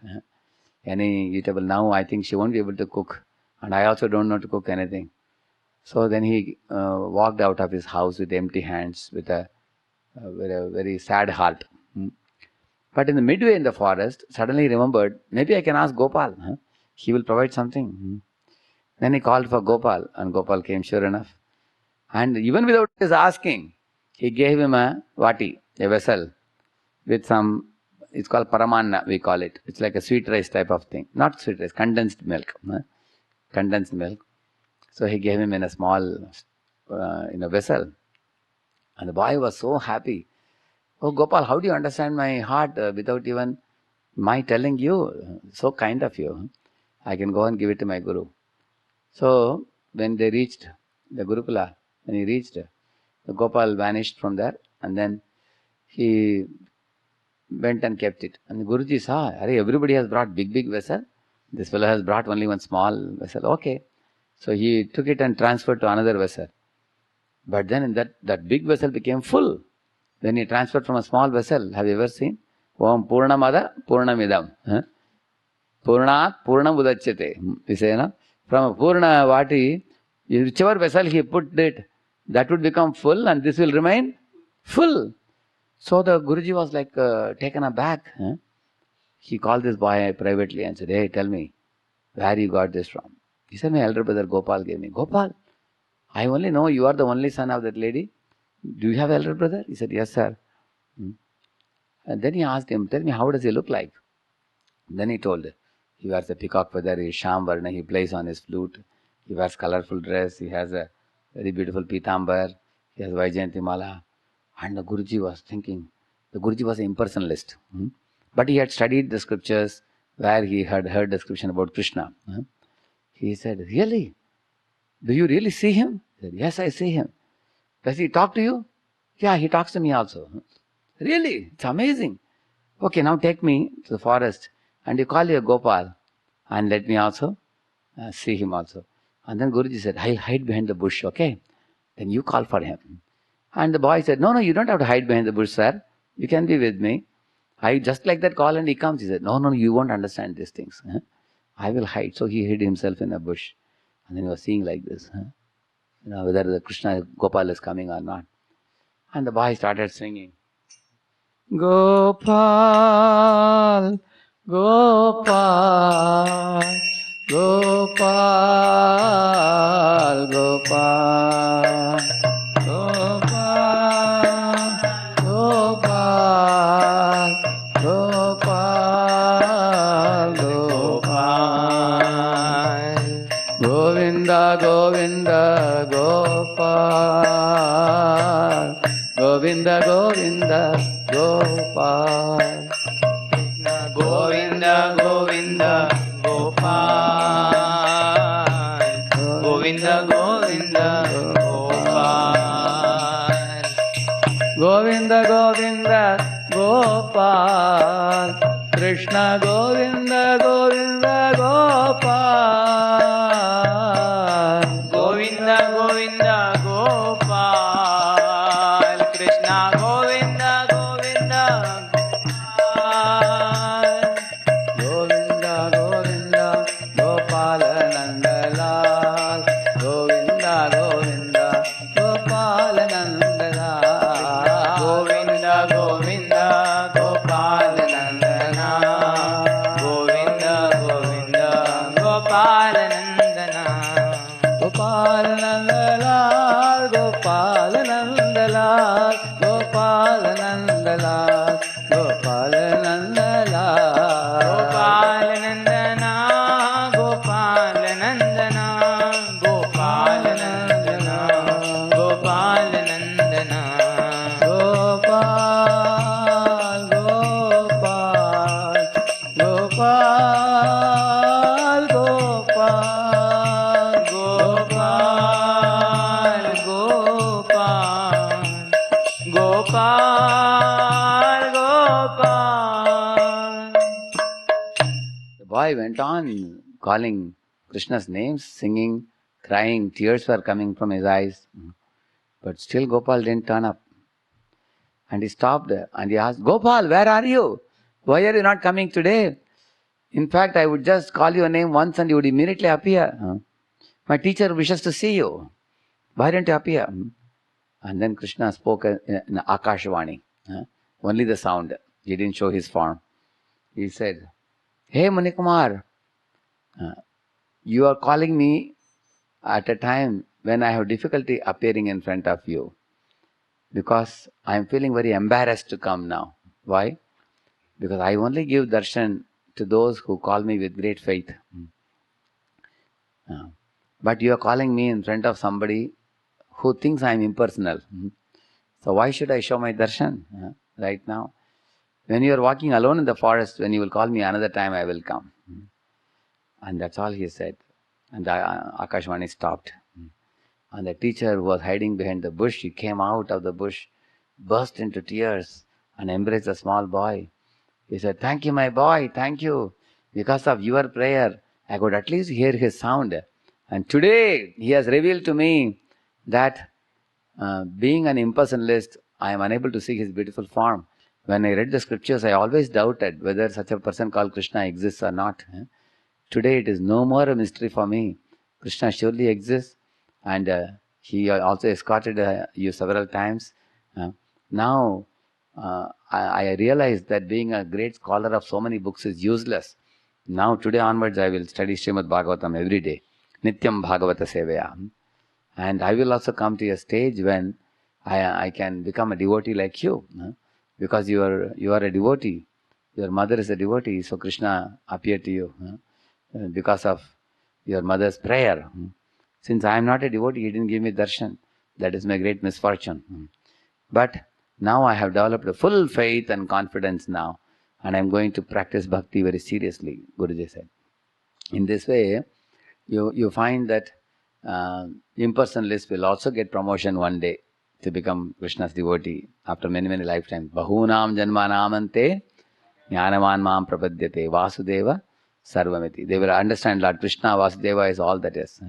Speaker 1: Any eatable? Now I think she won't be able to cook. And I also don't know to cook anything. So then he walked out of his house with empty hands, with a very sad heart. But in the midway in the forest, suddenly he remembered, maybe I can ask Gopal. He will provide something. Then he called for Gopal, and Gopal came sure enough. And even without his asking, he gave him a vati, a vessel, with some, it's called paramanna, we call it. It's like a sweet rice type of thing. Not sweet rice, condensed milk. Condensed milk. So he gave him in a small vessel. And the boy was so happy. Oh Gopal, how do you understand my heart without even My telling you, so kind of you. I can go and give it to my Guru. So when they reached the Gurukula, when he reached, the Gopal vanished from there, and then he went and kept it. And the Guruji saw, everybody has brought big vessel. This fellow has brought only one small vessel. Okay. So he took it and transferred to another vessel. But then in that big vessel became full. Then he transferred from a small vessel. Have you ever seen? Om Purnamada Purnamidam. Purnat Purnam Udachyate. You say, no? From a Purna Vati, whichever vessel he put it, that would become full and this will remain full. So the Guruji was like taken aback. He called this boy privately and said, hey, tell me, where you got this from? He said, my elder brother Gopal gave me. Gopal, I only know you are the only son of that lady. Do you have an elder brother? He said, yes, sir. And then he asked him, tell me, how does he look like? Then he told, he wears a peacock feather, he is Sham Varna, he plays on his flute, he wears colorful dress, he has a very beautiful pitambar, he has Vaijayanti Mala. And the Guruji was thinking, the Guruji was an impersonalist. But he had studied the scriptures where he had heard description about Krishna. He said, really? Do you really see him? He said, yes, I see him. Does he talk to you? Yeah, he talks to me also. Really? It's amazing. Okay, now take me to the forest and you call your Gopal and let me also see him also. And then Guruji said, I'll hide behind the bush, okay? Then you call for him. And the boy said, no, you don't have to hide behind the bush, sir. You can be with me. I just like that call and he comes. He said, no, you won't understand these things. I will hide. So he hid himself in a bush. And then he was seeing like this. Whether the Krishna Gopal is coming or not. And the boy started singing. Gopal, Gopal, Gopal, Gopal, Gopal, Gopal, Gopal, Gopal, Govinda, Govinda, Gopal, Govinda, Govinda, Gopal,
Speaker 2: Govinda, Govinda, Gopal. Govinda, Govinda, Gopal.
Speaker 1: Govinda, Govinda, Gopal, Krishna, Govinda, Govinda, Gopal.
Speaker 2: Govinda, Govinda, Gopal. Krishna, Govinda, Govinda, Gopal.
Speaker 1: Govinda, Govinda, Gopal Nandalal. Govinda, Govinda, Gopal Nandalal.
Speaker 2: Govinda, Govinda, Gopal Nandana. Govinda, Govinda, Gopal Nandana.
Speaker 1: Gopal Nandalal, Gopal Nandalal, Gopal Nandalal, Gopal Nandalal.
Speaker 2: Gopal Nandana, Gopal Nandana, Gopal Nandana, Gopal Nandana.
Speaker 1: Gopal, Gopal, Gopal, Gopal,
Speaker 2: Gopal, Gopal, Gopal, Gopal.
Speaker 1: The boy went on calling Krishna's names, singing, crying, tears were coming from his eyes. But still Gopal didn't turn up. And he stopped and he asked, Gopal, where are you? Why are you not coming today? In fact, I would just call your name once and you would immediately appear. My teacher wishes to see you. Why don't you appear? And then Krishna spoke in Akashvani. Only the sound. He didn't show his form. He said, Hey Munikumar, you are calling me at a time when I have difficulty appearing in front of you. Because I am feeling very embarrassed to come now. Why? Because I only give darshan to those who call me with great faith. But you are calling me in front of somebody who thinks I am impersonal. So why should I show my darshan right now? When you are walking alone in the forest, when you will call me another time, I will come. And that's all he said. And Akashvani stopped. And the teacher who was hiding behind the bush, he came out of the bush, burst into tears, and embraced the small boy. He said, "Thank you, my boy, thank you. Because of your prayer, I could at least hear his sound. And today, he has revealed to me that being an impersonalist, I am unable to see his beautiful form. When I read the scriptures, I always doubted whether such a person called Krishna exists or not. Today, it is no more a mystery for me. Krishna surely exists, and he also escorted you several times. Now, I realize that being a great scholar of so many books is useless. Now, today onwards, I will study Srimad Bhagavatam every day. Nityam Bhagavata Sevaya. And I will also come to a stage when I can become a devotee like you. Because you are a devotee. Your mother is a devotee, so Krishna appeared to you. Because of your mother's prayer. Since I am not a devotee, he didn't give me darshan. That is my great misfortune. But now I have developed a full faith and confidence now, and I am going to practice bhakti very seriously, Guruji said. In this way, you find that impersonalists will also get promotion one day to become Krishna's devotee after many, many lifetimes. Bahunam janmanamante jnanavan mam prapadyate vasudeva sarvamiti. They will understand Lord Krishna, Vasudeva is all that is.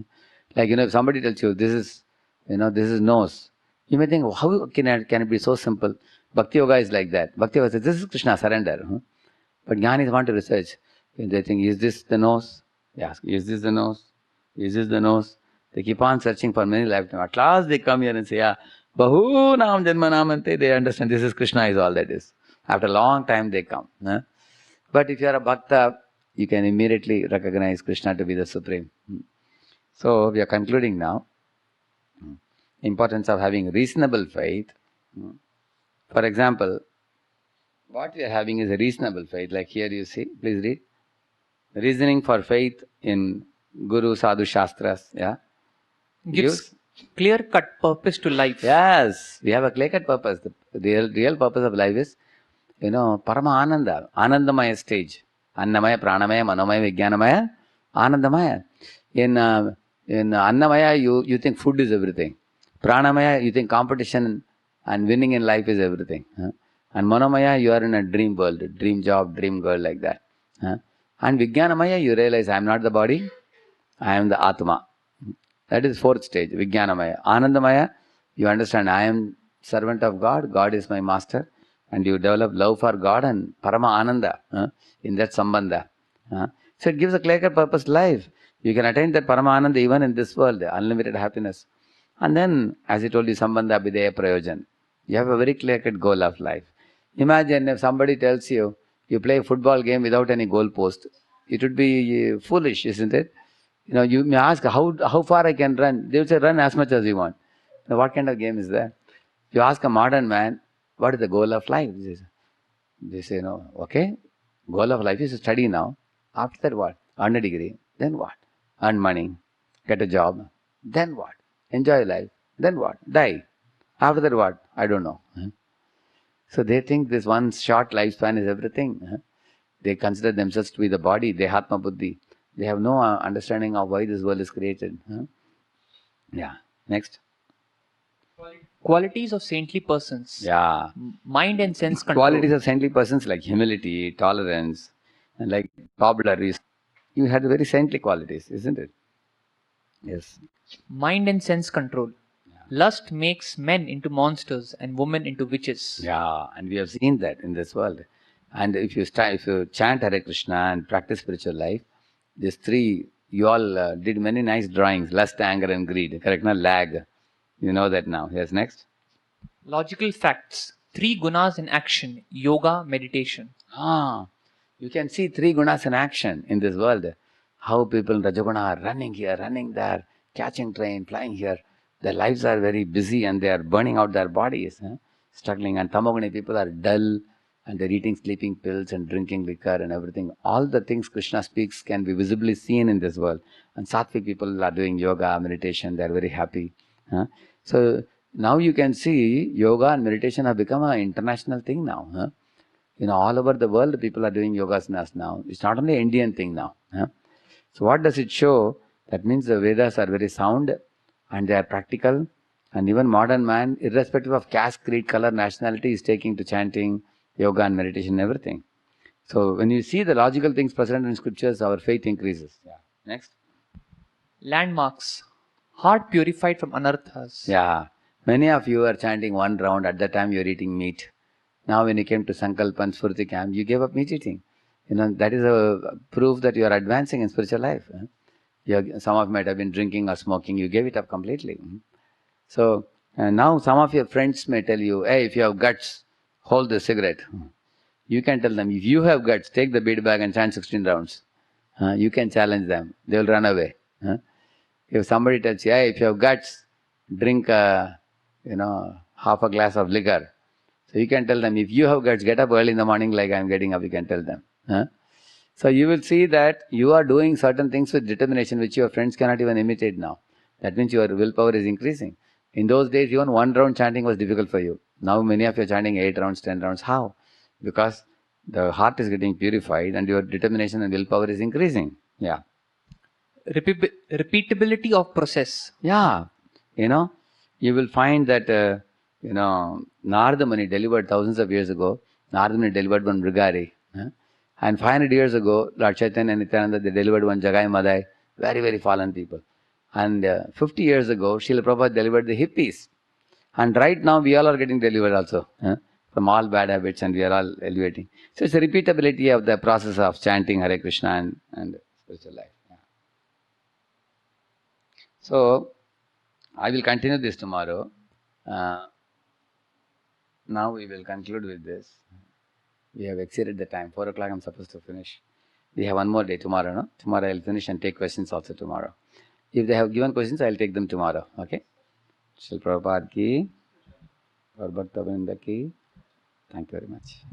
Speaker 1: Like, if somebody tells you, this is nose, you may think, how can it be so simple? Bhakti Yoga is like that. Bhakti Yoga says, this is Krishna, surrender. But Jnanis want to research. They think, is this the nose? They ask, is this the nose? Is this the nose? They keep on searching for many lifetimes. At last they come here and say, Bahu Nam Janmanamante. They understand this is Krishna is all that is. After a long time they come. But if you are a bhakta, you can immediately recognize Krishna to be the Supreme. So we are concluding now. Importance of having reasonable faith. For example, what we are having is a reasonable faith. Like here you see, please read. Reasoning for faith in Guru, Sadhu, Shastras. Yeah.
Speaker 3: Gives clear-cut purpose to life.
Speaker 1: Yes, we have a clear-cut purpose. The real purpose of life is, Parama Ananda, Anandamaya stage. Annamaya, Pranamaya, Manomaya, Vijnanamaya, Anandamaya. In Annamaya, you think food is everything. Pranamaya, you think competition and winning in life is everything. And Manomaya, you are in a dream world, dream job, dream girl, like that. And Vijnanamaya, you realize I am not the body, I am the Atma. That is fourth stage, Vijnanamaya. Anandamaya, you understand I am servant of God, God is my master, and you develop love for God and Parama Ananda in that Sambandha. So it gives a clear-cut purpose to life. You can attain that Parama Ananda even in this world, unlimited happiness. And then, as I told you, Sambandha Abhideya Prayojan. You have a very clear-cut goal of life. Imagine if somebody tells you, you play a football game without any goal post. It would be foolish, isn't it? You may ask, how far I can run? They will say, run as much as you want. Now, what kind of game is that? If you ask a modern man, what is the goal of life? They say, no, okay, goal of life is to study now. After that, what? Earn a degree. Then what? Earn money. Get a job. Then what? Enjoy life. Then what? Die. After that, what? I don't know. So they think this one short lifespan is everything. They consider themselves to be the body, Dehatma Buddhi. They have no understanding of why this world is created. Yeah. Next.
Speaker 3: Qualities of saintly persons.
Speaker 1: Yeah.
Speaker 3: Mind and sense control.
Speaker 1: Qualities of saintly persons like humility, tolerance, and like Tobler. You had very saintly qualities, isn't it? Yes.
Speaker 3: Mind and sense control. Lust makes men into monsters and women into witches.
Speaker 1: Yeah, and we have seen that in this world. And if you chant Hare Krishna and practice spiritual life, these three, you all did many nice drawings, lust, anger and greed. Correct? Na? Lag. You know that now. Yes, next.
Speaker 3: Logical facts. 3 gunas in action. Yoga, meditation.
Speaker 1: You can see 3 gunas in action in this world. How people in Rajaguna are running here, running there, catching train, flying here. Their lives are very busy and they are burning out their bodies, struggling. And Tamoguni people are dull and they're eating sleeping pills and drinking liquor and everything. All the things Krishna speaks can be visibly seen in this world. And Sattvic people are doing yoga, meditation, they're very happy. So now you can see yoga and meditation have become an international thing now. All over the world, people are doing yogasanas now. It's not only an Indian thing now. So what does it show? That means the Vedas are very sound and they are practical. And even modern man, irrespective of caste, creed, color, nationality, is taking to chanting, yoga and meditation, everything. So when you see the logical things present in scriptures, our faith increases. Yeah. Next.
Speaker 3: Landmarks. Heart purified from anarthas.
Speaker 1: Yeah. Many of you are chanting one round. At that time you are eating meat. Now when you came to Sankalpa and Spurti camp, you gave up meat eating. That is a proof that you are advancing in spiritual life. Some of you might have been drinking or smoking. You gave it up completely. So now some of your friends may tell you, hey, if you have guts, hold the cigarette. You can tell them, if you have guts, take the bead bag and chant 16 rounds. You can challenge them. They will run away. If somebody tells you, hey, if you have guts, drink half a glass of liquor. So you can tell them, if you have guts, get up early in the morning like I am getting up, you can tell them. So you will see that you are doing certain things with determination which your friends cannot even imitate now. That means your willpower is increasing. In those days, even one round chanting was difficult for you. Now many of you are chanting 8 rounds, 10 rounds. How? Because the heart is getting purified and your determination and willpower is increasing. Yeah.
Speaker 3: Repeatability of process.
Speaker 1: Yeah. You will find that, Narada Muni delivered thousands of years ago. Narada Muni delivered one Brigari. And 500 years ago, Lord Chaitanya and Nityananda, they delivered one Jagai Madai. Very, very fallen people. And 50 years ago, Srila Prabhupada delivered the hippies. And right now, we all are getting delivered also. From all bad habits, and we are all elevating. So it's a repeatability of the process of chanting Hare Krishna and spiritual life. Yeah. So, I will continue this tomorrow. Now we will conclude with this. We have exceeded the time. 4 o'clock I'm supposed to finish. We have one more day tomorrow, no? Tomorrow I'll finish and take questions also tomorrow. If they have given questions, I'll take them tomorrow. Okay? Srila Prabhupada ki, Gaur Bhakta Vrinda ki. Thank you very much.